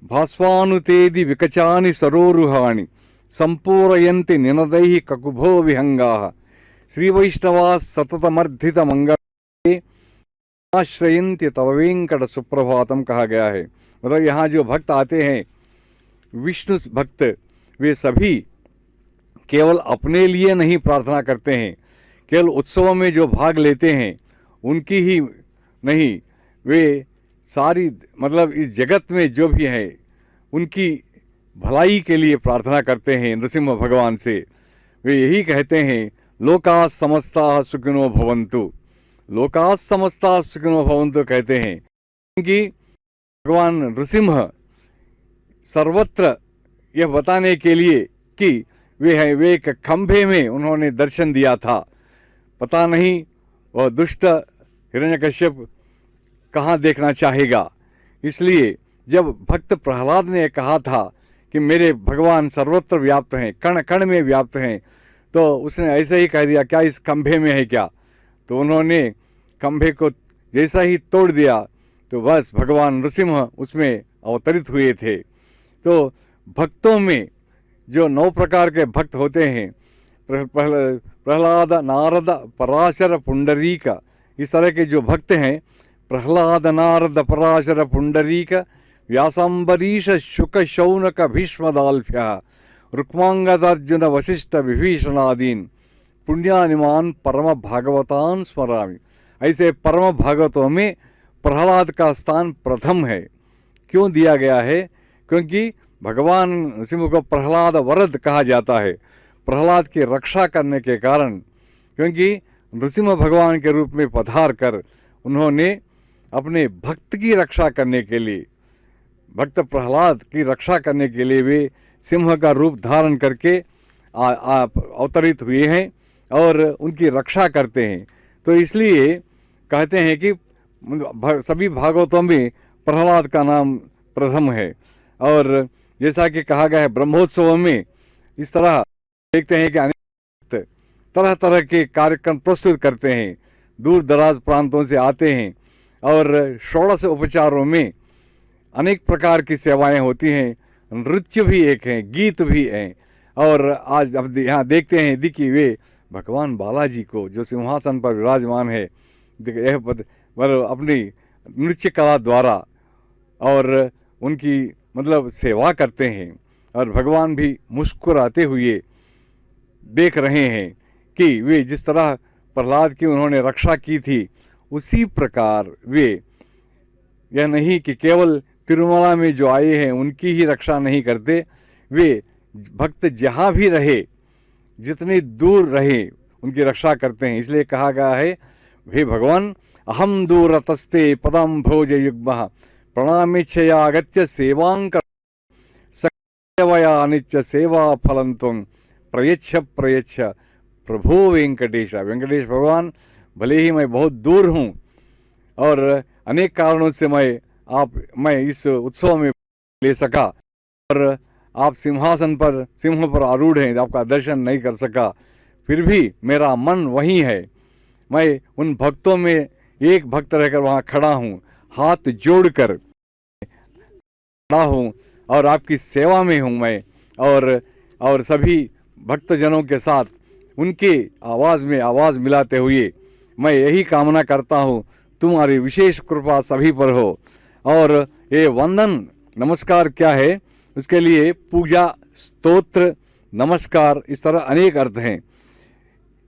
भास्वानुतेदि विकचानि सरोरुहाणि संपूरयन्ति निनदैः ककुभो विहंगाः श्रीवैष्णवा सततमर्धित मंगल आश्रयन्ति तव वेंकट सुप्रभातम कहा गया है। मतलब यहाँ जो भक्त आते हैं, विष्णु भक्त, वे सभी केवल अपने लिए नहीं प्रार्थना करते हैं, केवल उत्सवों में जो भाग लेते हैं उनकी ही नहीं, वे सारी मतलब इस जगत में जो भी है उनकी भलाई के लिए प्रार्थना करते हैं नृसिंह भगवान से। वे यही कहते हैं, लोका समस्ता सुखिनो भवन्तु, लोका समस्ता सुखिनो भवन्तु कहते हैं, क्योंकि भगवान नृसिंह सर्वत्र यह बताने के लिए कि वे एक खंभे में उन्होंने दर्शन दिया था। पता नहीं वह दुष्ट हिरण्यकश्यप कहाँ देखना चाहेगा। इसलिए जब भक्त प्रहलाद ने कहा था कि मेरे भगवान सर्वत्र व्याप्त हैं, कण कण में व्याप्त हैं, तो उसने ऐसे ही कह दिया, क्या इस खंभे में है क्या? तो उन्होंने खंभे को जैसा ही तोड़ दिया तो बस भगवान नृसिंह उसमें अवतरित हुए थे। तो भक्तों में जो 9 प्रकार के भक्त होते हैं, प्रहलाद, नारद, पराशर, पुंडरीक, इस तरह के जो भक्त हैं, प्रहलाद, नारद, पराशर, पुंडरीक, व्यासांबरीश, शुक, शौनक, भीष्मदाल्भ्यः, रुक्मांगद, अर्जुन, वशिष्ठ, विभीषणादीन पुण्यानिमान परम भागवतान स्मरामि। ऐसे परम भागवतों में प्रहलाद का स्थान प्रथम है। क्यों दिया गया है? क्योंकि भगवान नृसिंह को प्रहलाद वरद कहा जाता है, प्रहलाद की रक्षा करने के कारण। क्योंकि नृसिंह भगवान के रूप में पधार कर उन्होंने अपने भक्त की रक्षा करने के लिए, भक्त प्रहलाद की रक्षा करने के लिए वे सिंह का रूप धारण करके अवतरित हुए हैं और उनकी रक्षा करते हैं। तो इसलिए कहते हैं कि सभी भागवतों में प्रहलाद का नाम प्रथम है। और जैसा कि कहा गया है, ब्रह्मोत्सव में इस तरह देखते हैं कि अनेक तरह तरह के कार्यक्रम प्रस्तुत करते हैं, दूर दराज प्रांतों से आते हैं और षोडश उपचारों में अनेक प्रकार की सेवाएं होती हैं, नृत्य भी एक हैं, गीत भी हैं। और आज अब यहाँ देखते हैं कि वे भगवान बालाजी को जो सिंहासन पर विराजमान है, यह अपनी नृत्य कला द्वारा और उनकी मतलब सेवा करते हैं। और भगवान भी मुस्कुराते हुए देख रहे हैं कि वे जिस तरह प्रहलाद की उन्होंने रक्षा की थी, उसी प्रकार वे यह नहीं कि केवल तिरुमला में जो आए हैं उनकी ही रक्षा नहीं करते, वे भक्त जहाँ भी रहे, जितनी दूर रहे, उनकी रक्षा करते हैं। इसलिए कहा गया है, हे भगवान, अहम दूरतस्ते पदम भोज युग्मः प्रणामिच्छयागत्य सेवांक सेवया नित्य सेवा फलं त्वं प्रयच्छ प्रयच्छ प्रभो वेंकटेश। वेंकटेश भगवान, भले ही मैं बहुत दूर हूँ और अनेक कारणों से मैं इस उत्सव में ले सका और आप सिंहासन पर सिंह पर आरूढ़ हैं, आपका दर्शन नहीं कर सका, फिर भी मेरा मन वहीं है। मैं उन भक्तों में एक भक्त रहकर वहाँ खड़ा हूँ, हाथ जोड़कर खड़ा हूँ और आपकी सेवा में हूँ मैं। और सभी भक्तजनों के साथ उनके आवाज़ में आवाज़ मिलाते हुए मैं यही कामना करता हूँ, तुम्हारी विशेष कृपा सभी पर हो। और ये वंदन नमस्कार क्या है, उसके लिए पूजा, स्तोत्र, नमस्कार, इस तरह अनेक अर्थ हैं।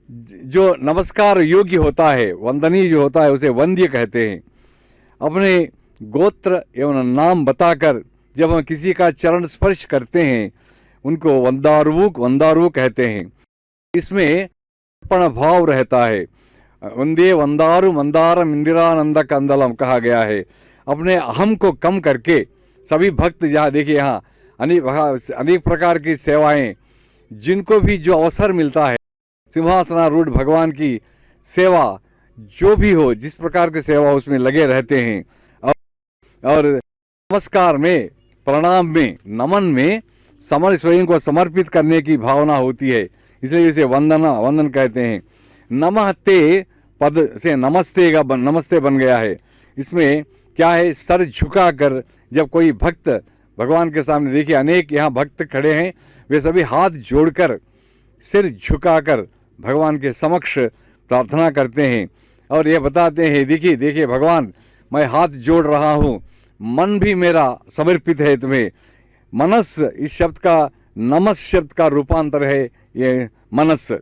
जो नमस्कार योग्य होता है, वंदनीय जो होता है, उसे वंद्य कहते हैं। अपने गोत्र एवं नाम बताकर जब हम किसी का चरण स्पर्श करते हैं उनको वंदारू कहते हैं। इसमें अर्पण भाव रहता है। वंदे वंदारू मंदारम इंदिरानंद कंदलम कहा गया है। अपने अहम को कम करके सभी भक्त, जहाँ देखिए यहाँ अनेक प्रकार की सेवाएं, जिनको भी जो अवसर मिलता है सिंहासनारूढ़ भगवान की सेवा जो भी हो, जिस प्रकार की सेवा उसमें लगे रहते हैं। और नमस्कार में, प्रणाम में, नमन में स्वयं को समर्पित करने की भावना होती है, इसलिए इसे वंदन कहते हैं। नमः ते पद से नमस्ते बन गया है। इसमें क्या है, सर झुकाकर जब कोई भक्त भगवान के सामने, देखिए अनेक यहाँ भक्त खड़े हैं, वे सभी हाथ जोड़कर सिर झुकाकर भगवान के समक्ष प्रार्थना करते हैं और ये बताते हैं, देखिए भगवान, मैं हाथ जोड़ रहा हूँ, मन भी मेरा समर्पित है तुम्हें। मनस इस शब्द का नमस शब्द का रूपांतर है ये मनस।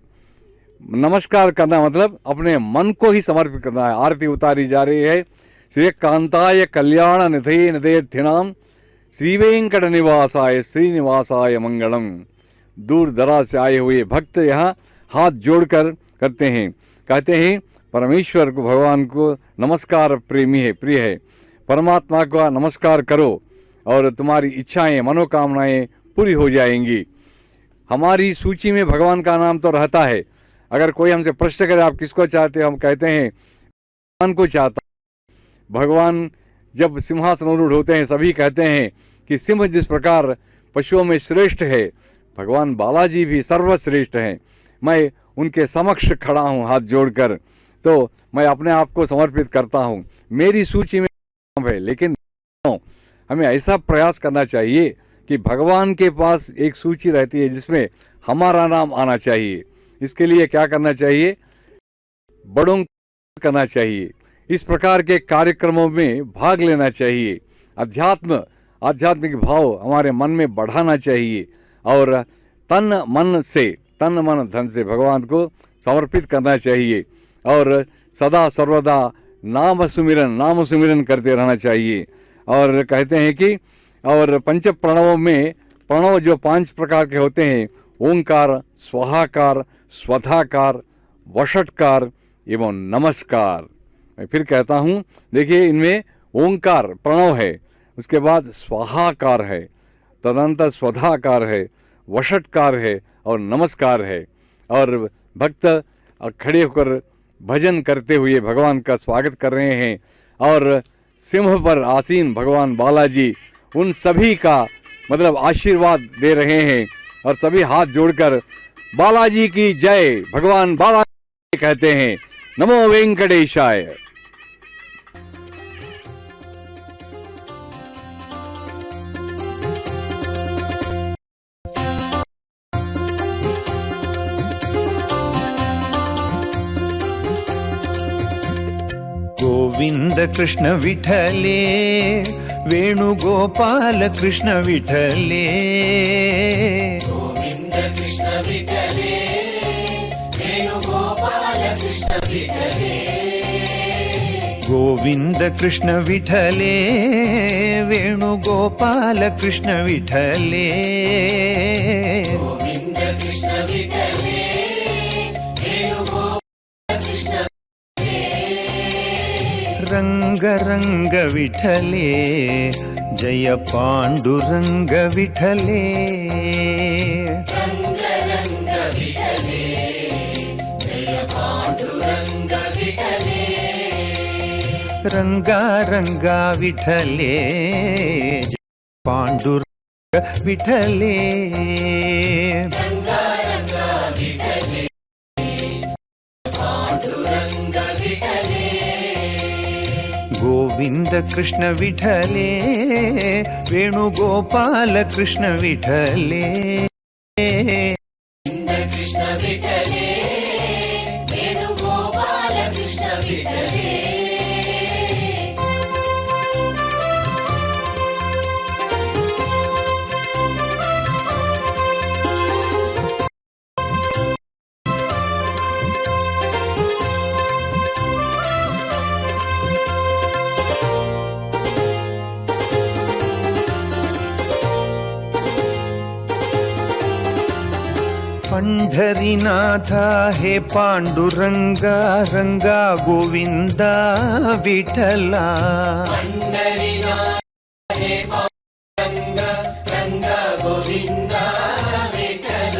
नमस्कार करना मतलब अपने मन को ही समर्पित करना है। आरती उतारी जा रही है। श्री कांताय कल्याण निधे निधेर्थिनाम श्री वेंकट निवासाय श्रीनिवासाय मंगलम। दूर दराज से आए हुए भक्त यहाँ हाथ जोड़कर करते हैं, कहते हैं परमेश्वर को, भगवान को नमस्कार प्रिय है। परमात्मा का नमस्कार करो और तुम्हारी इच्छाएं, मनोकामनाएं पूरी हो जाएंगी। हमारी सूची में भगवान का नाम तो रहता है। अगर कोई हमसे प्रश्न करे आप किसको चाहते हो, हम कहते हैं भगवान को चाहता। भगवान जब सिंहासनारूढ़ होते हैं, सभी कहते हैं कि सिंह जिस प्रकार पशुओं में श्रेष्ठ है, भगवान बालाजी भी सर्वश्रेष्ठ हैं। मैं उनके समक्ष खड़ा हूँ हाथ जोड़कर, तो मैं अपने आप को समर्पित करता हूँ। मेरी सूची में है, लेकिन हमें ऐसा प्रयास करना चाहिए कि भगवान के पास एक सूची रहती है जिसमें हमारा नाम आना चाहिए। इसके लिए क्या करना चाहिए, बड़ों को करना चाहिए, इस प्रकार के कार्यक्रमों में भाग लेना चाहिए, आध्यात्मिक भाव हमारे मन में बढ़ाना चाहिए और तन मन धन से भगवान को समर्पित करना चाहिए और सदा सर्वदा नाम सुमिरन करते रहना चाहिए। और कहते हैं कि और पंच प्रणवों में, प्रणव जो 5 प्रकार के होते हैं, ओंकार, स्वाहाकार, स्वधाकार, वषटकार एवं नमस्कार। मैं फिर कहता हूँ, देखिए इनमें ओंकार प्रणव है, उसके बाद स्वाहाकार है, तदनंतर स्वधाकार है, वषटकार है और नमस्कार है। और भक्त खड़े होकर भजन करते हुए भगवान का स्वागत कर रहे हैं और सिंह पर आसीन भगवान बालाजी उन सभी का मतलब आशीर्वाद दे रहे हैं और सभी हाथ जोड़कर बालाजी की जय, भगवान बालाजी कहते हैं। नमो वेंकटेशाय। गोविंद कृष्ण विठले, वेणुगोपाल कृष्ण विठले, गोविंद कृष्ण विठले, वेणुगोपाल कृष्ण विठले, गोविंद कृष्ण विठले, वेणुगोपाल कृष्ण विठले, गोविंद कृष्ण विठले, वेणुगोपाल कृष्ण रंग रंग विठले, जय पांडुरंग विठले, रंग रंग विठले, जय पांडुरंग विठले, रंगा रंगा विठले, जय पांडुरंग विठले, रंगा रंगा विठले, पांडुरंग विठले, गोविंद कृष्ण विठले, वेणुगोपाल कृष्ण विठले, गोविंद कृष्ण विठले, वेणुगोपाल कृष्ण विठले, पंढरीनाथा हे पांडुरंगा रंगा गोविंदा विठला हे पांडुरंग रंग गोविंद विठ्ठल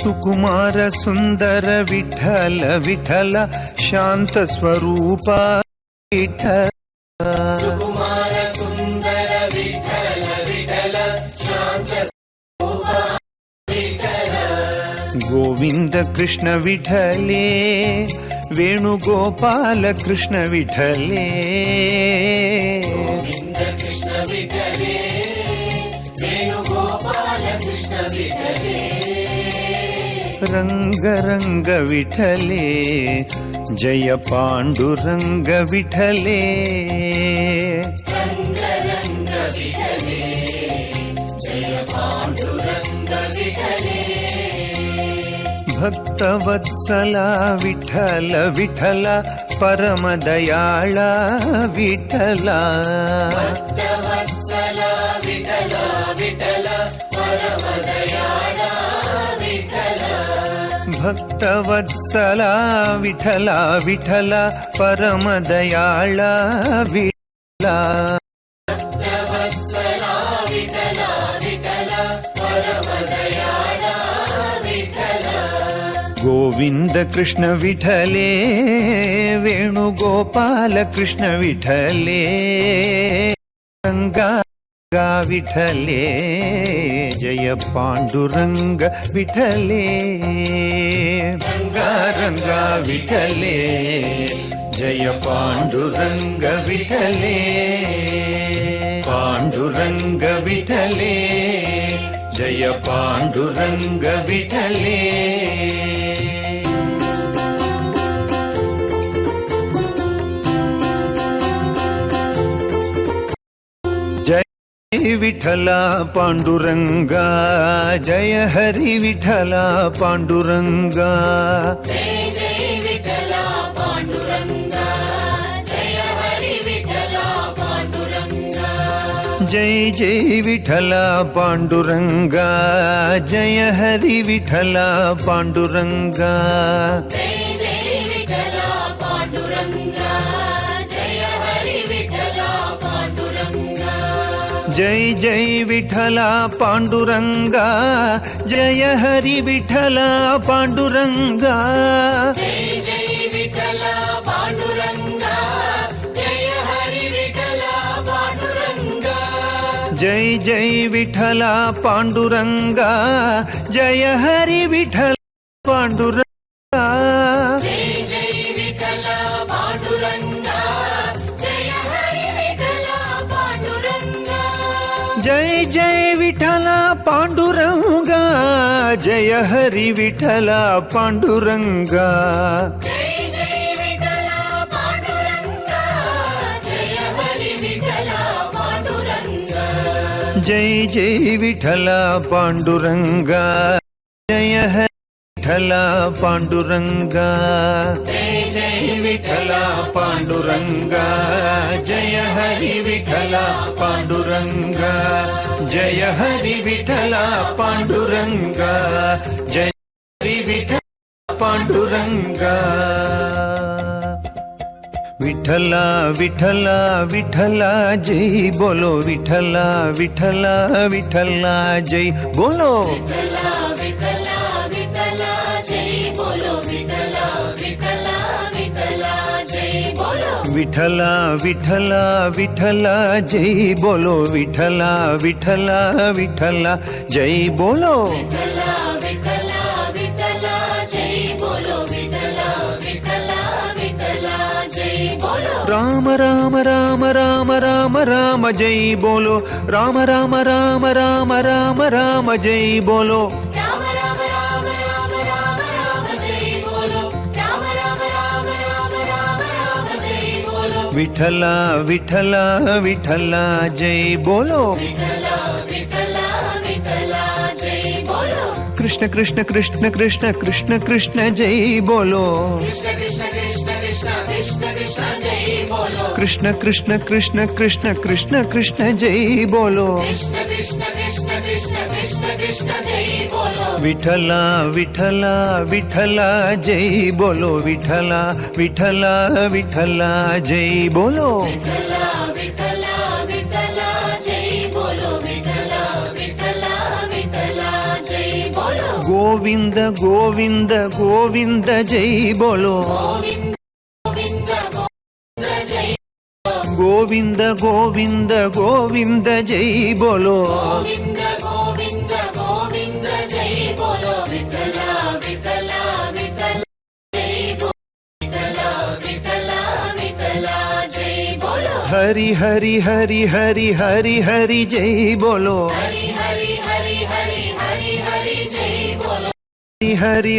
सुकुमार सुंदर विठल विठल शांत स्वरूपा विठल सुकुमार सुंदर विठ्ठल विठ्ठल शांत स्वरूपा विठ्ठल गोविंद कृष्ण विठले वेणुगोपाल कृष्ण विठले गोविंद कृष्ण विठ्ठले वेणुगोपाल कृष्ण विठ्ठले रंग रंग विठले जय पांडुरंग विठले रंग रंग विठले जय पांडुरंग विठले भक्तवत्सला विठल विठला परमदयाळा विठला भक्तवत्सला विठ्ठल विठ्ठल परमदयाळा विठ्ठल भक्तवत्सला विठला विठला परमदयाळा विठला भक्तवत्सला विठ्ठल विठ्ठल परमदयाळा विठ्ठल गोविंद कृष्ण विठले वेणुगोपाल कृष्ण विठले रंगा विठले जय पांडुरंग विठले रंगा रंगा विठले जय पांडुरंग विठले पांडुरंग विठले जय पांडुरंग विठले जय विठला पांडुरंगा जय हरी विठला पांडुरंगा जय जय विठ्ठला पांडुरंगा जय हरी विठ्ठला पांडुरंगा जय जय विठला पांडुरंगा जय हरी विठला पांडुरंगा जय जय विठ्ठला पांडुरंगा जय हरी विठ्ठला पांडुरंगा जय जय विठला पांडुरंगा जय हरी विठला पांडुरंगा जय जय विठ्ठला पांडुरंगा जय हरी विठ्ठला पांडुरंगा जय जय विठला पांडुरंगा जय हरी विठला पांडुरंगा जय जय विठ्ठला पांडुरंगा जय हरी विठ्ठला पांडुरंगा जय जय विठला पांडुरंगा जय हरी विठला पांडुरंगा जय जय विठ्ठला पांडुरंगा जय हरी विठ्ठला पांडुरंगा जय जय विठला पांडुरंगा जय हरी विठला पांडुरंगा जय जय विठला पांडुरंगा जय हरी विठला पांडुरंगा जय हरी विठला पांडुरंगा जय हरी विठला पांडुरंगा विठला विठला विठला जय बोलो विठला विठला विठला जय बोलो विठ्ठला विठ्ठला विठ्ठला जय बोलो विठ्ठला विठ्ठला विठ्ठला जय बोलो विठला विठला विठला जय बोलो विठला विठला विठला जय बोलो विठ्ठला विठ्ठला विठ्ठला जय बोलो विठ्ठला विठ्ठला विठ्ठला जय बोलो राम राम राम राम राम राम जय बोलो राम राम राम राम राम राम जय बोलो राम राम राम राम राम राम जय बोलो राम राम राम राम राम राम जय बोलो विठला विठला विठला जय बोलो विठ्ठला विठ्ठला विठ्ठला जय बोलो कृष्ण कृष्ण कृष्ण कृष्ण कृष्ण कृष्ण जय बोलो कृष्ण कृष्ण कृष्ण कृष्ण कृष्ण कृष्ण जय बोलो कृष्ण कृष्ण कृष्ण कृष्ण कृष्ण कृष्ण जय बोलो कृष्ण कृष्ण कृष्ण कृष्ण कृष्ण कृष्ण जय बोलो विठला विठला विठला जय बोलो विठला विठला विठला जय बोलो विठला विठला विठला जय बोलो विठला विठला विठला जय बोलो गोविंद गोविंद गोविंद जय बोलो गोविंद गोविंद गोविंद जय गोविंद गोविंद गोविंद जय बोलो गोविंद गोविंद गोविंद जय बोलो विठला विठला विठला जय बोलो विठला विठला विठला जय बोलो हरि हरि हरि हरि हरि हरि जय बोलो हरि हरि हरि हरि हरि हरि जय बोलो हरि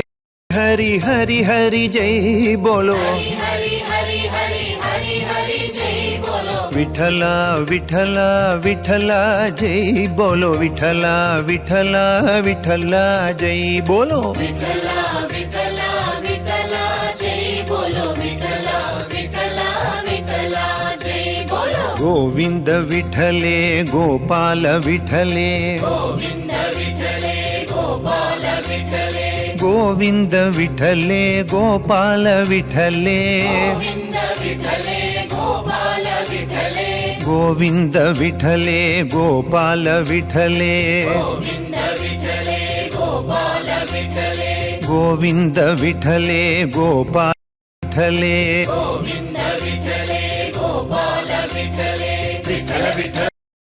हरि हरि हरि जय बोलो हरि हरि हरि हरि हरि हरि जय बोलो विठला विठला विठला जय बोलो विठला विठला विठला जय बोलो विठला विठला विठला जय बोलो विठला विठला विठला जय बोलो गोविंद विठले गोपाल विठले गोविंद विठले गोपाल विठले गोविंद विठले गोपाल विठले गोविंद विठले गोपाल विठले गोविंद विठले गोपाल विठले गोविंद विठले गोपाल विठले गोविंद विठले गोपाल विठले गोविंद विठले गोपाल विठले विठल विठल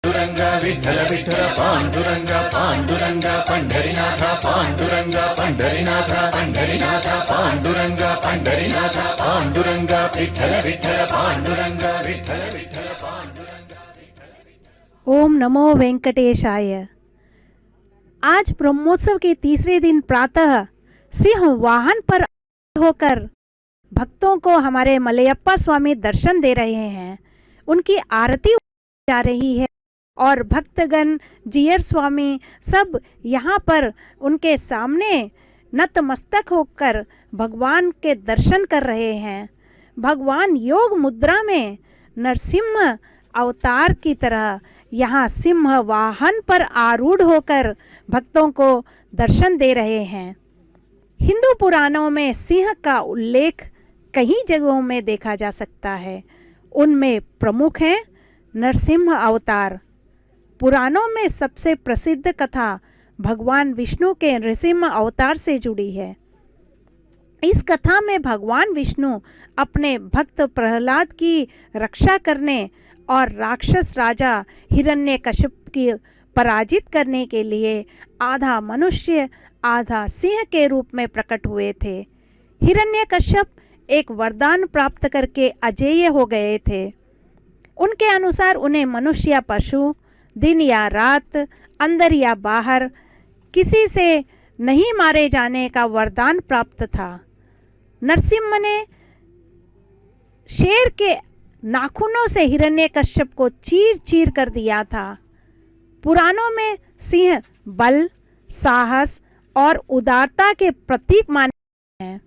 पांडुरंग विठल विठल पांडुरंग पांडुरंग पंढरीनाथ पांडुरंग पंढरीनाथ पंढरीनाथ पांडुरंग पंढरीनाथ पांडुरंग विठल विठल पांडुरंग विठल विठल पांडुरंग ओम नमो वेंकटेशाय। आज ब्रह्मोत्सव के तीसरे दिन प्रातः सिंह वाहन पर होकर भक्तों को हमारे मलयप्पा स्वामी दर्शन दे रहे हैं। उनकी आरती जा रही है और भक्तगण जीयर स्वामी सब यहाँ पर उनके सामने नतमस्तक होकर भगवान के दर्शन कर रहे हैं। भगवान योग मुद्रा में नरसिंह अवतार की तरह यहाँ सिंह वाहन पर आरूढ़ होकर भक्तों को दर्शन दे रहे हैं। हिंदू पुराणों में सिंह का उल्लेख कई जगहों में देखा जा सकता है। उनमें प्रमुख हैं नरसिंह अवतार। पुराणों में सबसे प्रसिद्ध कथा भगवान विष्णु के नरसिंह अवतार से जुड़ी है। इस कथा में भगवान विष्णु अपने भक्त प्रहलाद की रक्षा करने और राक्षस राजा हिरण्यकश्यप की पराजित करने के लिए आधा मनुष्य आधा सिंह के रूप में प्रकट हुए थे। हिरण्यकश्यप एक वरदान प्राप्त करके अजेय हो गए थे। उनके अनुसार उन्हें मनुष्य या पशु, दिन या रात, अंदर या बाहर किसी से नहीं मारे जाने का वरदान प्राप्त था। नरसिंह ने शेर के नाखूनों से हिरण्यकश्यप को चीर चीर कर दिया था। पुराणों में सिंह बल, साहस और उदारता के प्रतीक माने हैं।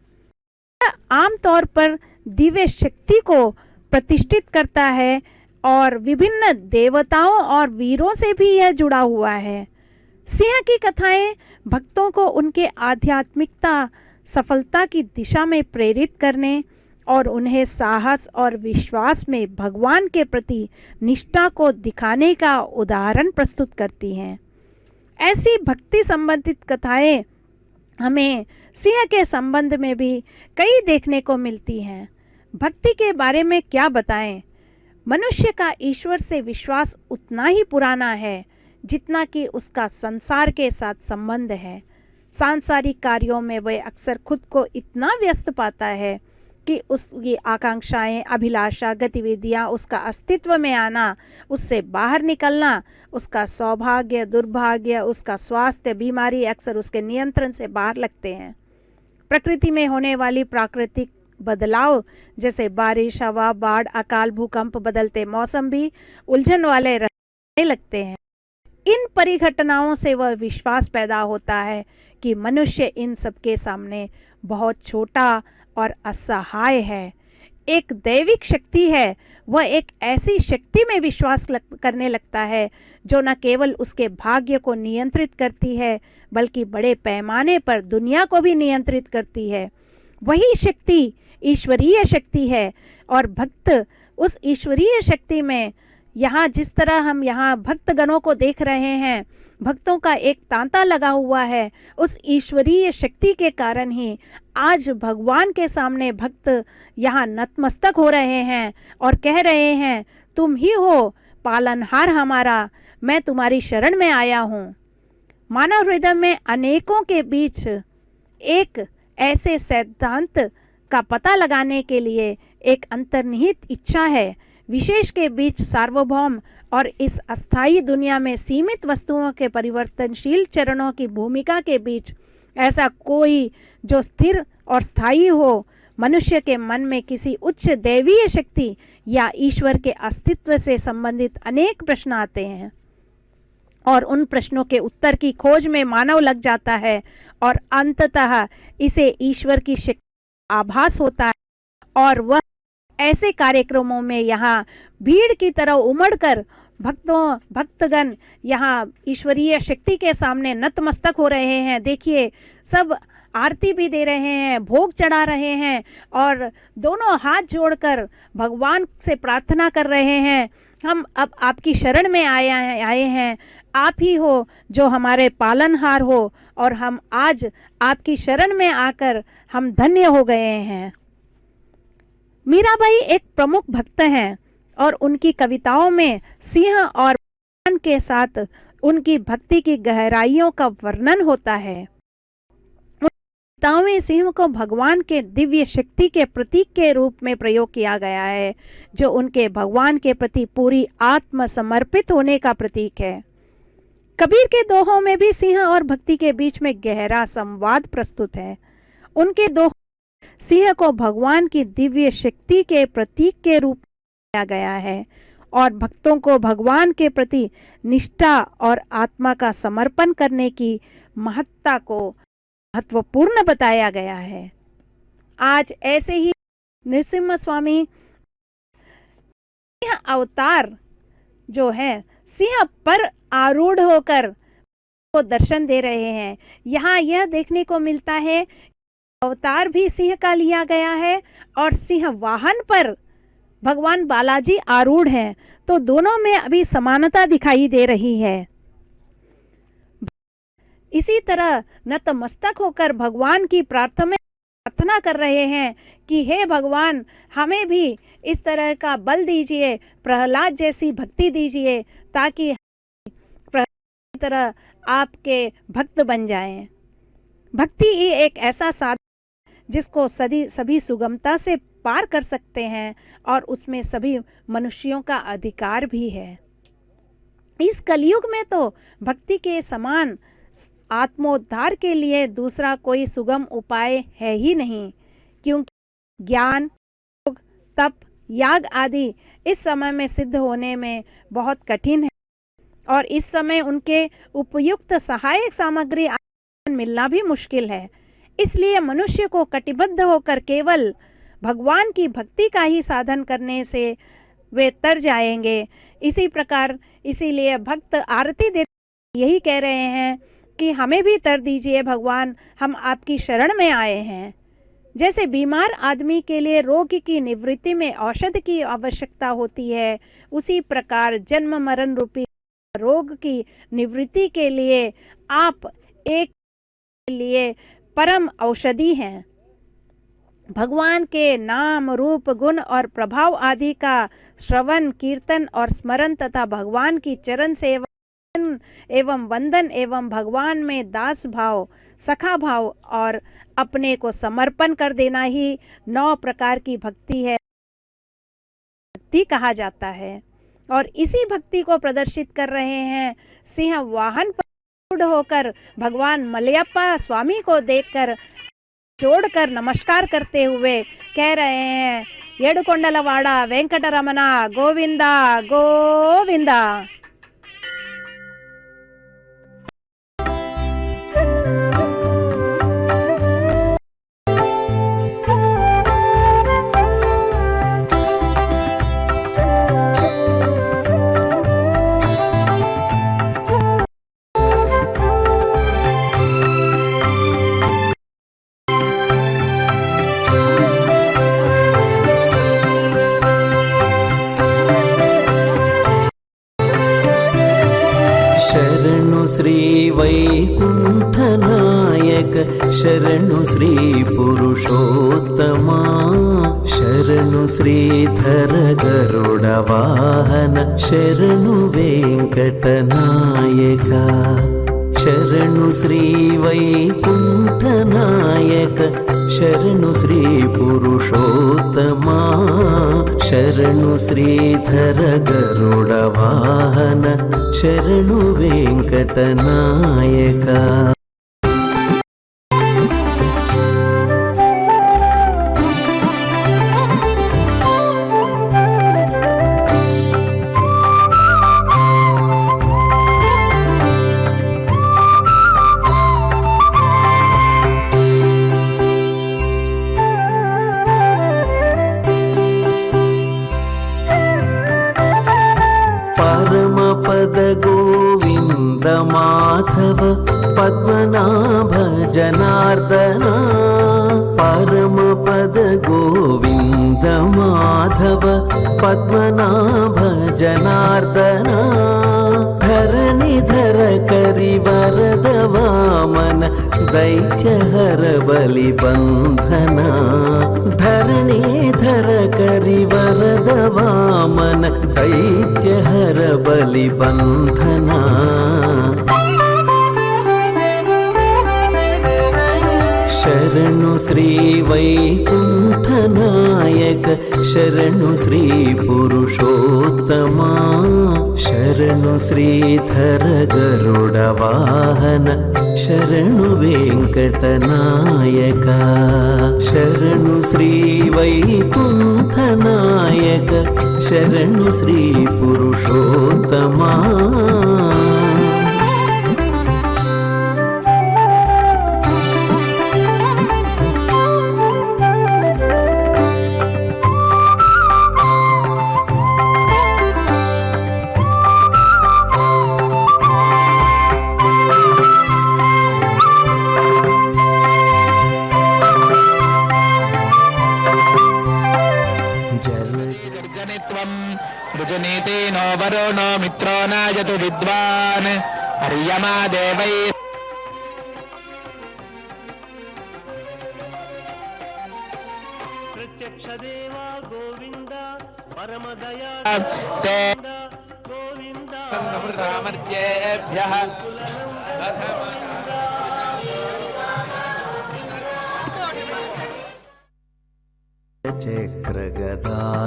आमतौर पर दिव्य शक्ति को प्रतिष्ठित करता है और विभिन्न देवताओं और वीरों से भी यह जुड़ा हुआ है। सिंह की कथाएं भक्तों को उनके आध्यात्मिकता सफलता की दिशा में प्रेरित करने और उन्हें साहस और विश्वास में भगवान के प्रति निष्ठा को दिखाने का उदाहरण प्रस्तुत करती हैं। ऐसी भक्ति संबंधित कथाएं हमें सिंह के संबंध में भी कई देखने को मिलती हैं। भक्ति के बारे में क्या बताएं? मनुष्य का ईश्वर से विश्वास उतना ही पुराना है जितना कि उसका संसार के साथ संबंध है। सांसारिक कार्यों में वह अक्सर खुद को इतना व्यस्त पाता है कि उसकी आकांक्षाएं, अभिलाषा, गतिविधियां, उसका अस्तित्व में आना, उससे बाहर निकलना, उसका सौभाग्य, दुर्भाग्य, उसका स्वास्थ्य, बीमारी अक्सर उसके नियंत्रण से बाहर लगते हैं। प्रकृति में होने वाली प्राकृतिक बदलाव जैसे बारिश, हवा, बाढ़, अकाल, भूकंप, बदलते मौसम भी उलझन वाले रहने लगते हैं। इन परिघटनाओं से वह विश्वास पैदा होता है कि मनुष्य इन सब के सामने बहुत छोटा और असहाय है। एक दैविक शक्ति है, वह एक ऐसी शक्ति में विश्वास करने लगता है जो न केवल उसके भाग्य को नियंत्रित करती है बल्कि बड़े पैमाने पर दुनिया को भी नियंत्रित करती है। वही शक्ति ईश्वरीय शक्ति है और भक्त उस ईश्वरीय शक्ति में, यहाँ जिस तरह हम यहाँ भक्तगणों को देख रहे हैं, भक्तों का एक तांता लगा हुआ है, उस ईश्वरीय शक्ति के कारण ही आज भगवान के सामने भक्त यहाँ नतमस्तक हो रहे हैं और कह रहे हैं, तुम ही हो पालनहार हमारा, मैं तुम्हारी शरण में आया हूँ। मानव हृदय में अनेकों के बीच एक ऐसे सिद्धांत का पता लगाने के लिए एक अंतर्निहित इच्छा है, विशेष के बीच सार्वभौम और इस अस्थायी दुनिया में सीमित वस्तुओं के परिवर्तनशील चरणों की भूमिका के बीच ऐसा कोई जो स्थिर और स्थायी हो। मनुष्य के मन में किसी उच्च दैवीय शक्ति या ईश्वर के अस्तित्व से संबंधित अनेक प्रश्न आते हैं और उन प्रश्नों के उत्तर की खोज में मानव लग जाता है और अंततः इसे ईश्वर की शक्ति आभास होता है और वह ऐसे कार्यक्रमों में यहाँ भीड़ की तरह उमड़कर भक्तगण यहाँ ईश्वरीय शक्ति के सामने नतमस्तक हो रहे हैं। देखिए, सब आरती भी दे रहे हैं, भोग चढ़ा रहे हैं और दोनों हाथ जोड़कर भगवान से प्रार्थना कर रहे हैं, हम अब आपकी शरण में आए हैं, आप ही हो जो हमारे पालनहार हो और हम आज आपकी शरण में आकर हम धन्य हो गए हैं। मीराबाई एक प्रमुख भक्त हैं और उनकी कविताओं में सिंह और भगवान के साथ उनकी भक्ति की गहराइयों का वर्णन होता है। उन कविताओं में सिंह को भगवान के दिव्य शक्ति के प्रतीक के रूप में प्रयोग किया गया है, जो उनके भगवान के प्रति पूरी आत्म समर्पित होने का प्रतीक है। कबीर के दोहों में भी सिंह और भक्ति के बीच में गहरा संवाद प्रस्तुत है। उनके दोहों सिंह को भगवान की दिव्य शक्ति के प्रतीक के रूप में लिया गया है और भक्तों को भगवान के प्रति निष्ठा और आत्मा का समर्पण करने की महत्ता को महत्वपूर्ण बताया गया है। आज ऐसे ही नृसिंह स्वामी सिंह अवतार जो है, सिंह पर आरूढ़ होकर को दर्शन दे रहे हैं। यहाँ यह देखने को मिलता है अवतार भी सिंह का लिया गया है और सिंह वाहन पर भगवान बालाजी आरूढ़ हैं, तो दोनों में अभी समानता दिखाई दे रही है। इसी तरह नतमस्तक होकर भगवान की प्रार्थना कर रहे हैं कि हे भगवान, हमें भी इस तरह का बल दीजिए, प्रहलाद जैसी भक्ति दीजिए, ताकि प्रहलाद की तरह आपके भक्त बन जाएं। भक्ति ही एक ऐसा साधन जिसको सभी सुगमता से पार कर सकते हैं और उसमें सभी मनुष्यों का अधिकार भी है। इस कलयुग में तो भक्ति के समान आत्मोद्धार के लिए दूसरा कोई सुगम उपाय है ही नहीं, क्योंकि ज्ञान, योग, तप, याग आदि इस समय में सिद्ध होने में बहुत कठिन है और इस समय उनके उपयुक्त सहायक सामग्री मिलना भी मुश्किल है। इसलिए मनुष्य को कटिबद्ध होकर केवल भगवान की भक्ति का ही साधन करने से वे तर जाएंगे। इसी प्रकार इसीलिए भक्त आरती देते यही कह रहे हैं कि हमें भी तर दीजिए भगवान, हम आपकी शरण में आए हैं। जैसे बीमार आदमी के लिए रोग की निवृत्ति में औषध की आवश्यकता होती है, उसी प्रकार जन्म मरण रूपी रोग की निवृत्ति के लिए आप एक लिए परम औषधि हैं। भगवान के नाम, रूप, गुण और प्रभाव आदि का श्रवण, कीर्तन और स्मरण तथा भगवान की चरण सेवा एवं वंदन एवं भगवान में दास भाव, सखा भाव और अपने को समर्पण कर देना ही 9 प्रकार की भक्ति है, भक्ति कहा जाता है। और इसी भक्ति को प्रदर्शित कर रहे हैं सिंह वाहन पर होकर भगवान मलयप्पा स्वामी को देखकर जोड़कर नमस्कार करते हुए कह रहे हैं, येडुकोंडलवाड़ा वेंकटरमण गोविंदा गोविंदा। वैकुण्ठनायक शरणु श्री पुरुषोत्तमा शरणु श्रीधर गरुडवाहन शरणु वेङ्कटनायका शरणु श्री वैकुण्ठनायक शरणु श्री पुरुषोत्तमा शरणु श्रीधर गरुडवाहन शरणु वेङ्कटनायका गोविन्द माधव पद्मनाभ जनार्दना परमपद गोविन्द माधव पद्मनाभ जनार्दना धरणिधर करिवरद वामन दैत्यहर बलिबन्धना धरणिधर करिवरद वामन दैत्यहर बलिबन्धना शरणु श्री वैकुण्ठनायक शरणु श्री पुरुषोत्तमा शरणु श्रीधर गरुडवाहन शरणु वेङ्कटनायका शरणु श्री वैकुण्ठनायक शरणु श्री पुरुषोत्तमा रुजनीतेनो वरुणो मित्रो नायतु विद्वान् अर्यमा देवै प्रत्यक्ष देवा गोविंद परमदया ते गोविंद अमृतामर्त्येभ्यः चक्रगदाधरा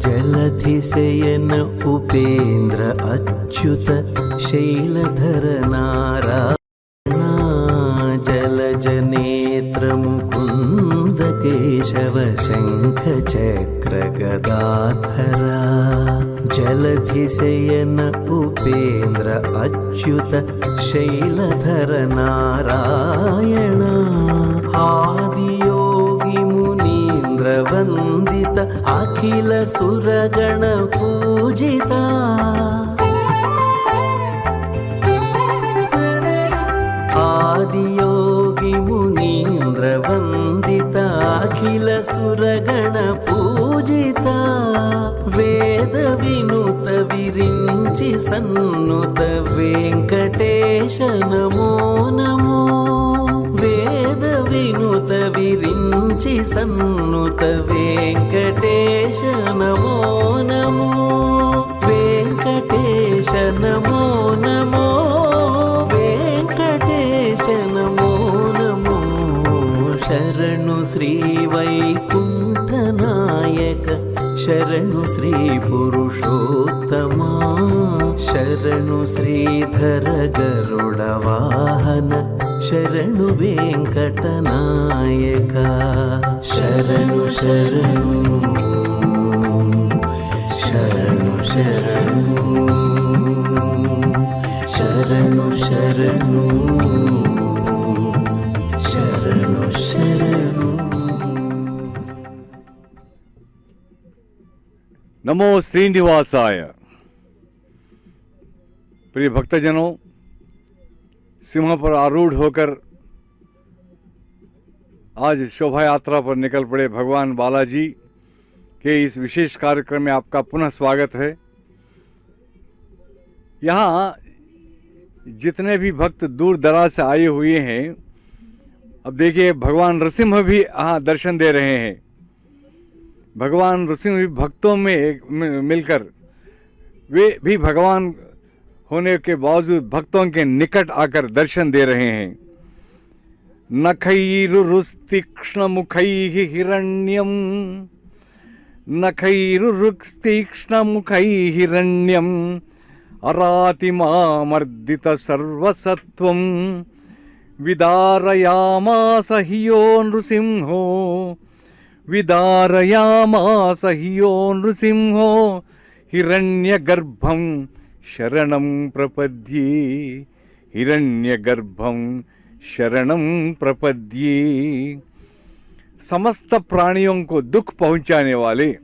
जलधिशयन उपेन्द्र अच्युत शैलधर नारायणा जलजनेत्र मुकुन्द केशव शङ्ख चक्रगदाधरा जलधिशयन उपेन्द्र अच्युत शैलधर नारायणा आदियो वंदित अखिल सुरगण पूजिता आदियोगी मुनीन्द्र वंदित अखिल सुरगण पूजिता वेद विनुत विरिंचि सन्नुत वेंकटेश नमो नमो वेद विनुत विरिंचि सन्नुत वेंकटेश नमो नमो वेंकटेश नमो नमो वेंकटेश नमो नमो शरणु श्री वैकुण्ठनायक शरणु श्री पुरुषोत्तमा शरणु श्रीधर गरुडवाहन शरणु वेङ्कटनायका शरणु शरणु शरणु शरणु शरणु शरणु शरणु शरणु नमो श्रीनिवासाय। प्रिय भक्तजनों, सिंह पर आरूढ़ होकर आज शोभा यात्रा पर निकल पड़े भगवान बालाजी के इस विशेष कार्यक्रम में आपका पुनः स्वागत है। यहाँ जितने भी भक्त दूर दराज से आए हुए हैं, अब देखिए भगवान नृसिंह भी यहाँ दर्शन दे रहे हैं। भगवान नृसिंह भी भक्तों में मिलकर वे भी भगवान होने के बावजूद भक्तों के निकट आकर दर्शन दे रहे हैं। नखैरुरुस्तीक्ष्ण मुखैः हिरण्यम, नखैरुरुस्तीक्ष्ण मुखैः हिरण्यम, अरातिमामर्दित सर्वसत्वं, विदारयामास हि यो नृसिंहो, विदारयामास हि यो नृसिंहो, हिरण्यगर्भं शरणं प्रपद्ये, हिरण्यगर्भं शरणं प्रपद्ये। समस्त प्राणियों को दुख पहुंचाने वाले,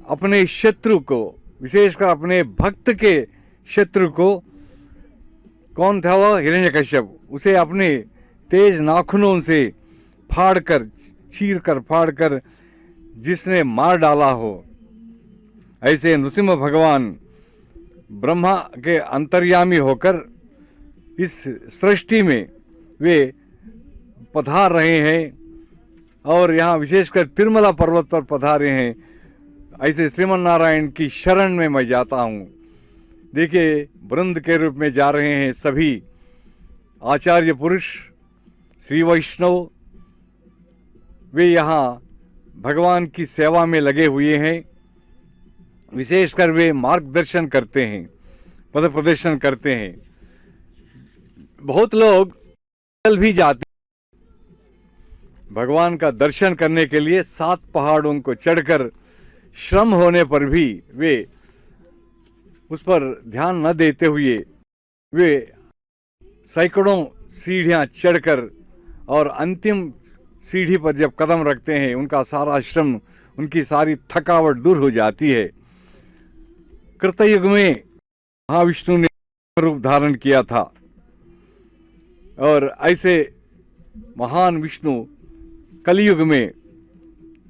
अपने शत्रु को, विशेषकर अपने भक्त के शत्रु को, कौन था वह? हिरण्यकश्यप। उसे अपने तेज नाखूनों से फाड़कर, चीरकर फाड़कर जिसने मार डाला हो, ऐसे नृसिंह भगवान ब्रह्मा के अंतर्यामी होकर इस सृष्टि में वे पधार रहे हैं और यहाँ विशेषकर तिरुमला पर्वत पर पधारे हैं। ऐसे श्रीमन नारायण की शरण में मैं जाता हूँ। देखिए वृंद के रूप में जा रहे हैं सभी आचार्य पुरुष, श्री वैष्णव, वे यहाँ भगवान की सेवा में लगे हुए हैं। विशेषकर वे मार्गदर्शन करते हैं, पथ प्रदर्शन करते हैं। बहुत लोग पैदल भी जाते हैं भगवान का दर्शन करने के लिए। 7 पहाड़ों को चढ़कर श्रम होने पर भी वे उस पर ध्यान न देते हुए वे सैकड़ों सीढ़ियां चढ़कर और अंतिम सीढ़ी पर जब कदम रखते हैं, उनका सारा श्रम, उनकी सारी थकावट दूर हो जाती है। कृतयुग में महाविष्णु ने रूप धारण किया था और ऐसे महान विष्णु कलयुग में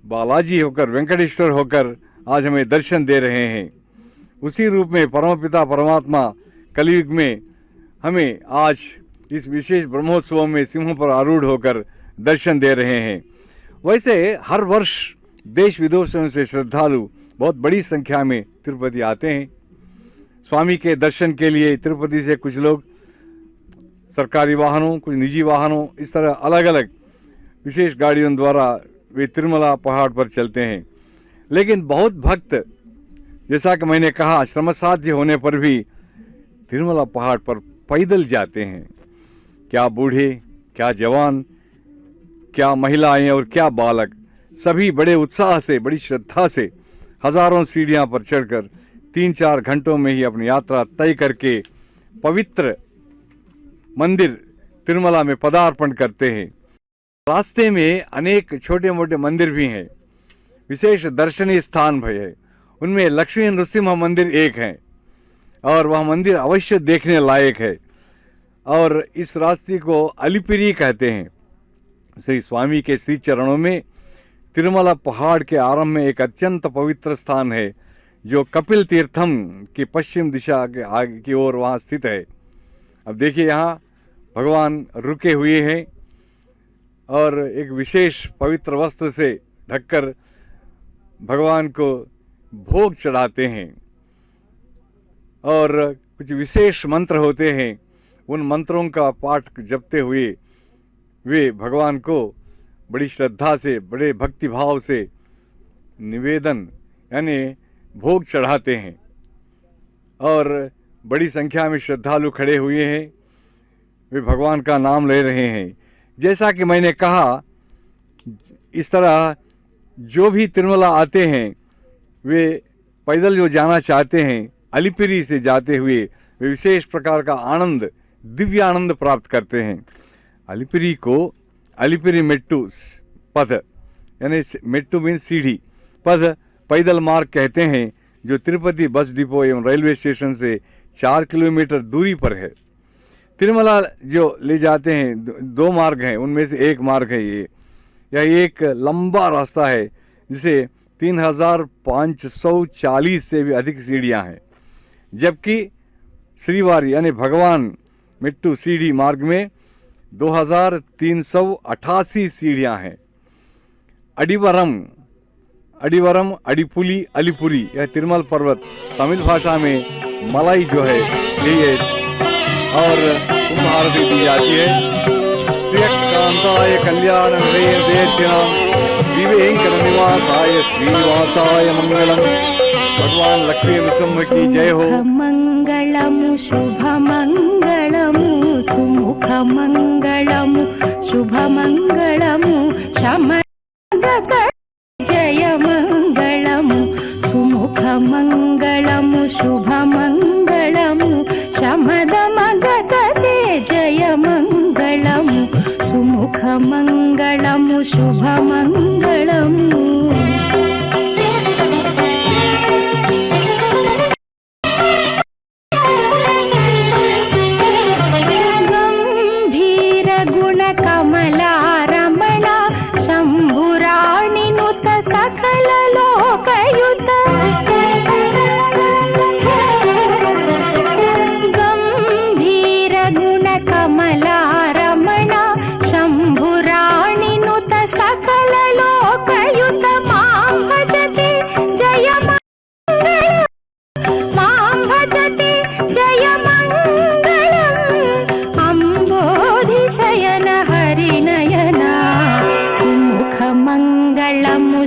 बालाजी होकर, वेंकटेश्वर होकर आज हमें दर्शन दे रहे हैं। उसी रूप में परमपिता परमात्मा कलयुग में हमें आज इस विशेष ब्रह्मोत्सव में सिंहों पर आरूढ़ होकर दर्शन दे रहे हैं। वैसे हर वर्ष देश विदेशों से श्रद्धालु बहुत बड़ी संख्या में तिरुपति आते हैं स्वामी के दर्शन के लिए। तिरुपति से कुछ लोग सरकारी वाहनों, कुछ निजी वाहनों, इस तरह अलग अलग विशेष गाड़ियों द्वारा वे तिरुमला पहाड़ पर चलते हैं। लेकिन बहुत भक्त, जैसा कि मैंने कहा, श्रम साध्य होने पर भी तिरुमला पहाड़ पर पैदल जाते हैं। क्या बूढ़े, क्या जवान, क्या महिलाएं और क्या बालक, सभी बड़े उत्साह से, बड़ी श्रद्धा से हजारों सीढ़ियां पर चढ़कर 3-4 घंटों में ही अपनी यात्रा तय करके पवित्र मंदिर तिरुमला में पदार्पण करते हैं। रास्ते में अनेक छोटे मोटे मंदिर भी हैं, विशेष दर्शनीय स्थान भी है। उनमें लक्ष्मी नृसिंह मंदिर एक है और वह मंदिर अवश्य देखने लायक है। और इस रास्ते को अलिपिरी कहते हैं। श्री स्वामी के श्री चरणों में तिरुमला पहाड़ के आरंभ में एक अत्यंत पवित्र स्थान है जो कपिल तीर्थम की पश्चिम दिशा के आगे की ओर वहाँ स्थित है। अब देखिए यहाँ भगवान रुके हुए हैं और एक विशेष पवित्र वस्त्र से ढककर भगवान को भोग चढ़ाते हैं और कुछ विशेष मंत्र होते हैं। उन मंत्रों का पाठ जपते हुए वे भगवान को बड़ी श्रद्धा से, बड़े भक्तिभाव से निवेदन यानी भोग चढ़ाते हैं और बड़ी संख्या में श्रद्धालु खड़े हुए हैं, वे भगवान का नाम ले रहे हैं। जैसा कि मैंने कहा, इस तरह जो भी तिरुमला आते हैं वे पैदल जो जाना चाहते हैं, अलिपिरी से जाते हुए वे विशेष प्रकार का आनंद, दिव्य आनंद प्राप्त करते हैं। अलिपिरी को अलिपिरी मेट्टू पथ यानी मेट्टू मीन सीढ़ी, पथ पैदल मार्ग कहते हैं, जो तिरुपति बस डिपो एवं रेलवे स्टेशन से 4 किलोमीटर दूरी पर है। तिरुमला जो ले जाते हैं, 2 मार्ग हैं, उनमें से एक मार्ग है ये। यह एक लंबा रास्ता है जिसे 3540 से भी अधिक सीढ़ियां हैं, जबकि श्रीवारी यानी भगवान मिट्टू सीढ़ी मार्ग में 2388 सीढ़ियाँ हैं। अडिवरम, अडिपुली, अलीपुरी, यह तिरुमल पर्वत तमिल भाषा में मलाई जो है ये और कुंभारती दी जाती है। श्रीकांताय कल्याण विवेंकट निवासाय श्रीवासाय मंगलम। भगवान लक्ष्मी नृसिंह की जय हो। मंगलमु शुभ मंगलमु सुमुख मंगलमु शुभ मंगलमु शमगत जय मंगलमु सुमुख मंगलमु शुभ मंगलमु शमदमगत जय मंगलमु सुमुख मंगलमु शुभ मंगलमु।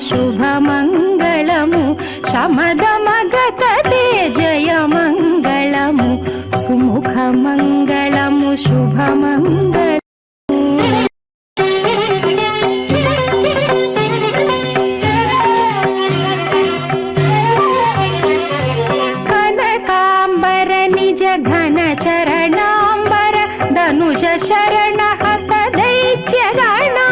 शुभ मंगलमु शमदमगत जय मंगलमु सुमुख मंगलमु शुभ मंगलमु। कनकांबर निज घन चरणांबर धनुज शरण हत दैत्य गणा।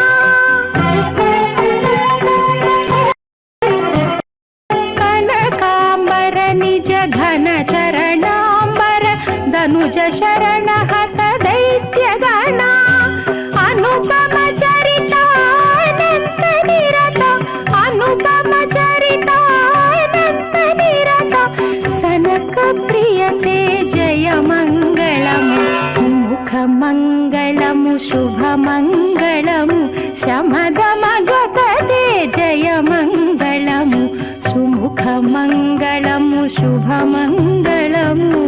घन चरणांबर धनुज शरण हत दैत्य गणा। अनुपम चरितानंद निरत अनुपम चरितानंद निरत सनक प्रियते जय मंगलमु मुख मंगलमु शुभ मंगलमु शमदमगत जय मंगलमु सुमुख मंगलमु शुभ मंगलमु।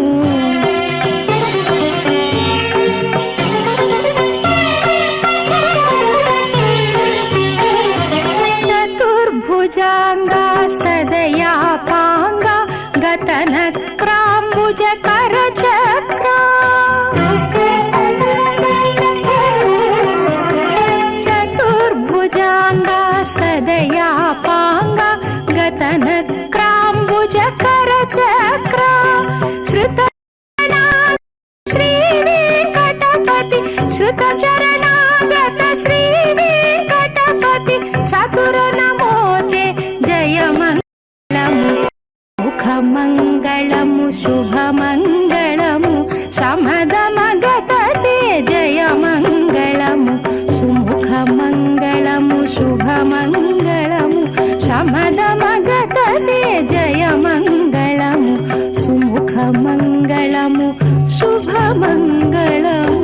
चतुर्भुजांगा सदया पांगा गतनक्रांबुज कर चक्रा। चतुर्भुजांगा सदया पांगा गतनक्रांबुज कर चक्रा। श्रुत श्री वेंकटपति श्रुत चरणागत श्री वेंकटपति चतुर नमोते जय मंगलमु मुख मंगलमु शुभ मंगलमु शमदमगत जय मंगलमु सुमुख मंगलमु शुभ मंगलमु शमदमगत जय मंगलमु सुमुख मंगलमु शुभ मंगलमु।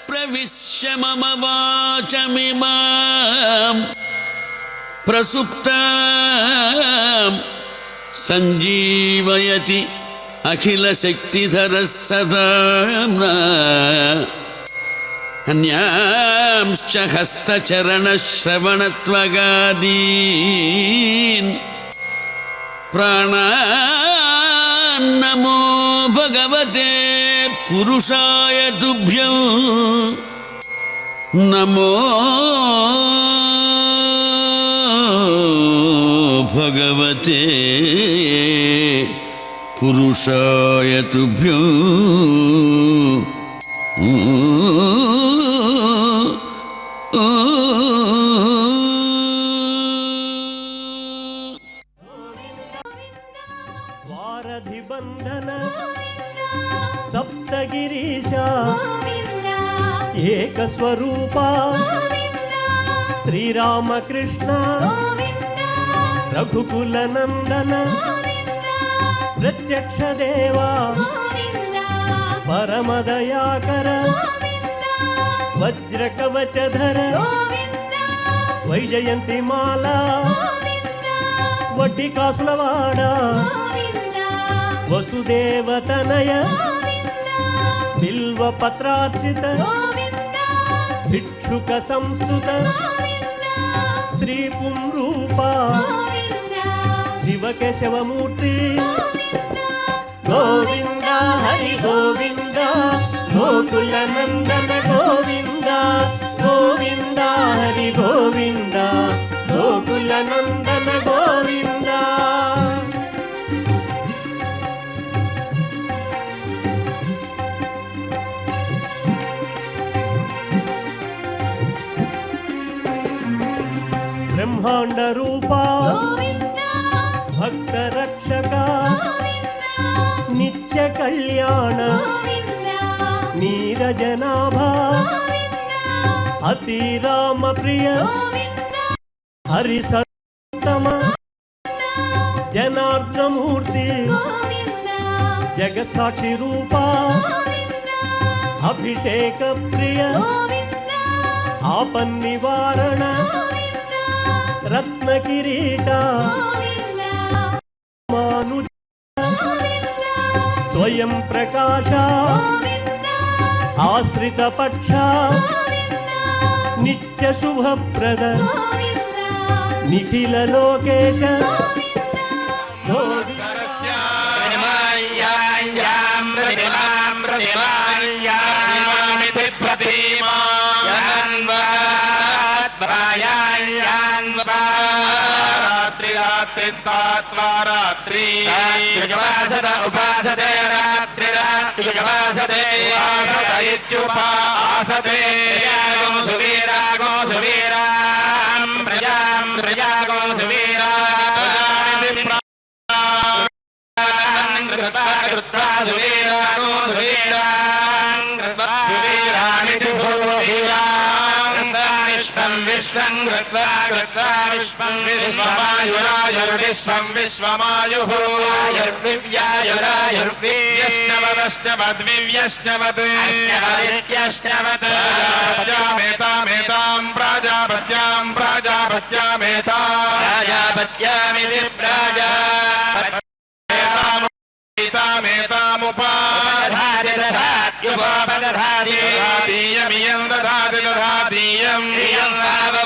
प्रविश्य मम वाचमिमां प्रसुप्तां संजीवयति अखिल शक्तिधरः सदा अन्यांश्च हस्तचरणश्रवणत्वगादीन् प्राणान् नमो भगवते पुरुषाय तुभ्यं नमो भगवते पुरुषाय तुभ्यं वारधि बंधन सप्तगिरीश एक स्वरूपा श्रीरामकृष्ण రఘుకుల నందన ప్రత్యక్ష దేవా పరమదయాకర వజ్ర కవచధర వైజయంతి మాల వడ్డీ కాసులవాడ వసుదేవతనయ బిల్వ పత్రార్చిత భిక్షుక సంస్థుత స్త్రీ పుంరూప శివకేశవమూర్తి గోవింద హరి గోవింద గోకుల నందన గోవింద గోవింద హరి గోవింద గోకుల నందన గోవింద బ్రహ్మాండ రూపా భక్త రక్షక నిత్య కళ్యాణ నీరజనాభ అతి రామ ప్రియ హరి సత్తమ జనార్దనమూర్తి జగత్ సాక్షి రూపా అభిషేక ప్రియ ఆపన్నివారణ రత్న కిరీట మానుజ స్వయం ప్రకాశ ఆశ్రిత పక్ష నిత్య శుభప్రద నిఖిల లోకేశ రాత్రి ఉపాసతే రాత్రిరాత్రియుగవాసతే ఇత్యుపాసతే సువీరాగో సువీరాం ప్రజాం ప్రజాగో సువీరా సువీరాగో సువీరాం సువీరామితి విశ్వం విశ్వం కృత్వా కృత్వా విశ్వం విశ్వమాయురాయుర్విశ్వం విశ్వమాయుః ఆయుర్వివ్యాయురాయుర్విష్ణవదష్టవద్వివ్యష్ణవద్ అష్టవదిత్యష్టవద్ ప్రజాపత్యామేతాం ప్రాజాపత్యాం ప్రాజాపత్యామేతామితి ప్రాజాపత్యాముపాదధాతిదధాత్యుపదధాతిదధాతీయమియం దధాతిదధాతీయం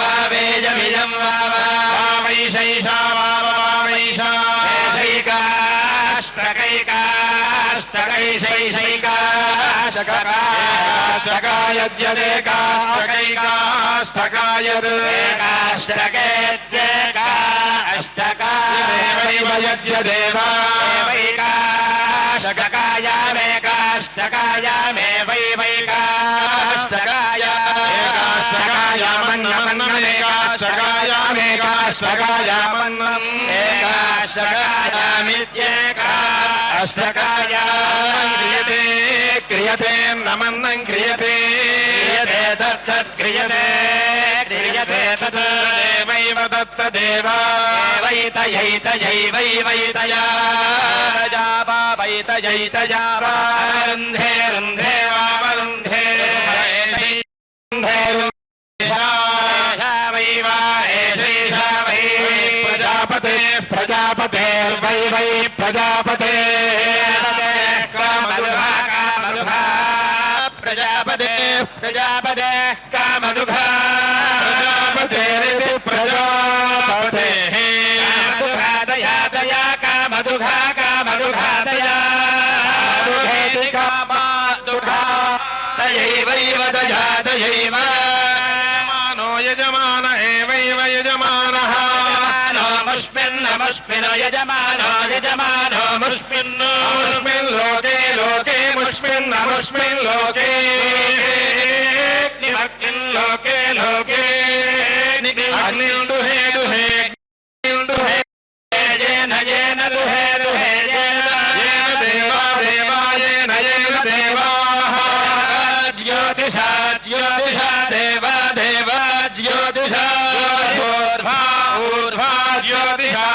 వావేజమియం వావైషైషా వావైషా క్రియతే క్రియతే నమన్నం క్రియతే తత్క్రియతే క్రియతే తత్ దేవైవ తత్తదేవా వైతయైతయైవైవైతయా జావైతయైతయా రుంధే రుంధే వావరుంధే ప్రజాపతే ప్రజాపతేర్వై వై ప్రజాపతే ప్రజాపతే ప్రజాపతే కామదుఘా ప్రజాపతేరితి ప్రజాపతే దయా కామదుఘా కామదుఘాదయా కామదుఘా దయైవైవ దయా దయైవ మానో యజమాన ఏవైవ యజమానః నమస్మిన్నమస్మినో యజమానో యజమానో ముష్మిన్నో ముష్మిన్ లోకే లోకే ముష్మిన్నమస్మిన్ లోకే నిమగ్నిన్ లోకే లోకే అగ్నిల్ దుహే దుహే దుహే జేన జేన దుహే దుహే జేన దేవా దేవా జేన జేన దేవాః జ్యోతిషా జ్యోతిషా దేవా దేవా జ్యోతిషా ఊర్ధ్వా ఊర్ధ్వా జ్యోతిషా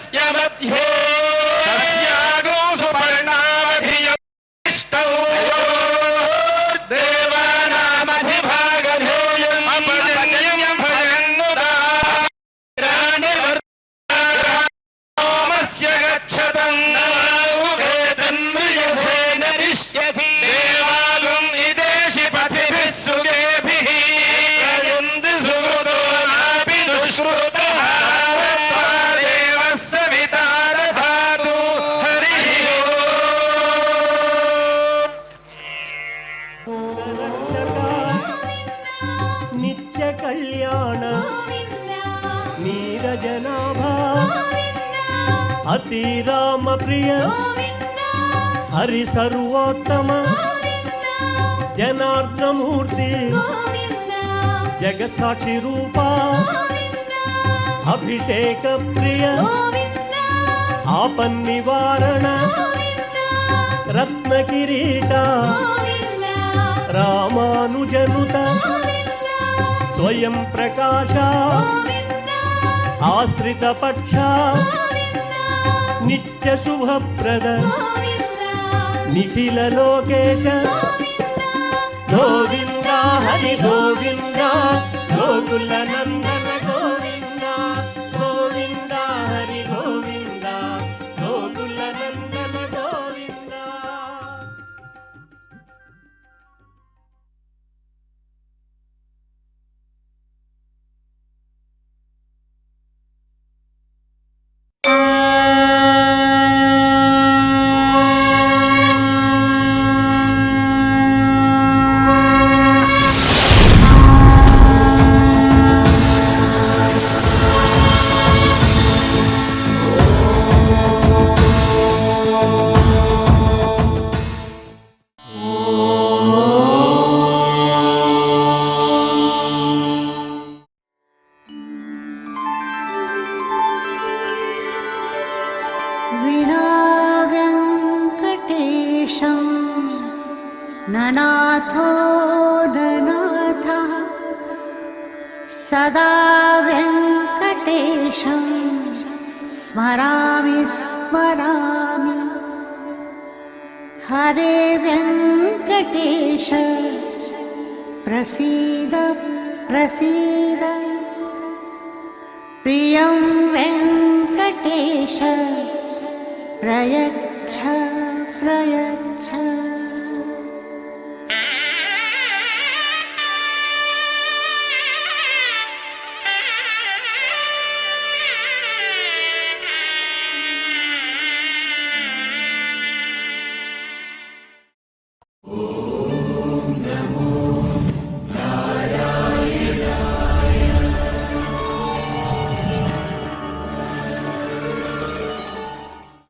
तस्य मध्ये तस्यागो सुपर्णावधियष्टौ देवानामधिभागधेयम् अपजन्यम् भजन्नुदा रामस्य गच्छतम् नवाउभेतन्म्रियसे नरिष्यसि देवागुम् इदेशि पथिभिः सुगेभिः प्रयन्ति सुकृतो नापि दुष्कृतः देवः सविता दधातु हरिः रक्षक नित्य कल्याण नीरजनाभा अति राम प्रिय हरि सर्वोत्तम जनार्दन मूर्ति जगत साक्षी रूपा अभिषेक प्रिय आपन निवारण रत्न किरीटा रामानुजनुत स्वयं प्रकाश आश्रित पक्ष नित्य शुभप्रद निखिल लोकेश गोविंद हरि गोविंद गोकुल नंदन गोविंद गोविंद हरि गोविंद गोकुल नंदन गोविंद विना वेङ्कटेशं ननाथो ननाथः सदा वेङ्कटेशं स्मरामि स्मरामि हरे वेङ्कटेश प्रसीद प्रसीद प्रियं वेङ्कटेश प्रयच्छ प्रयच्छ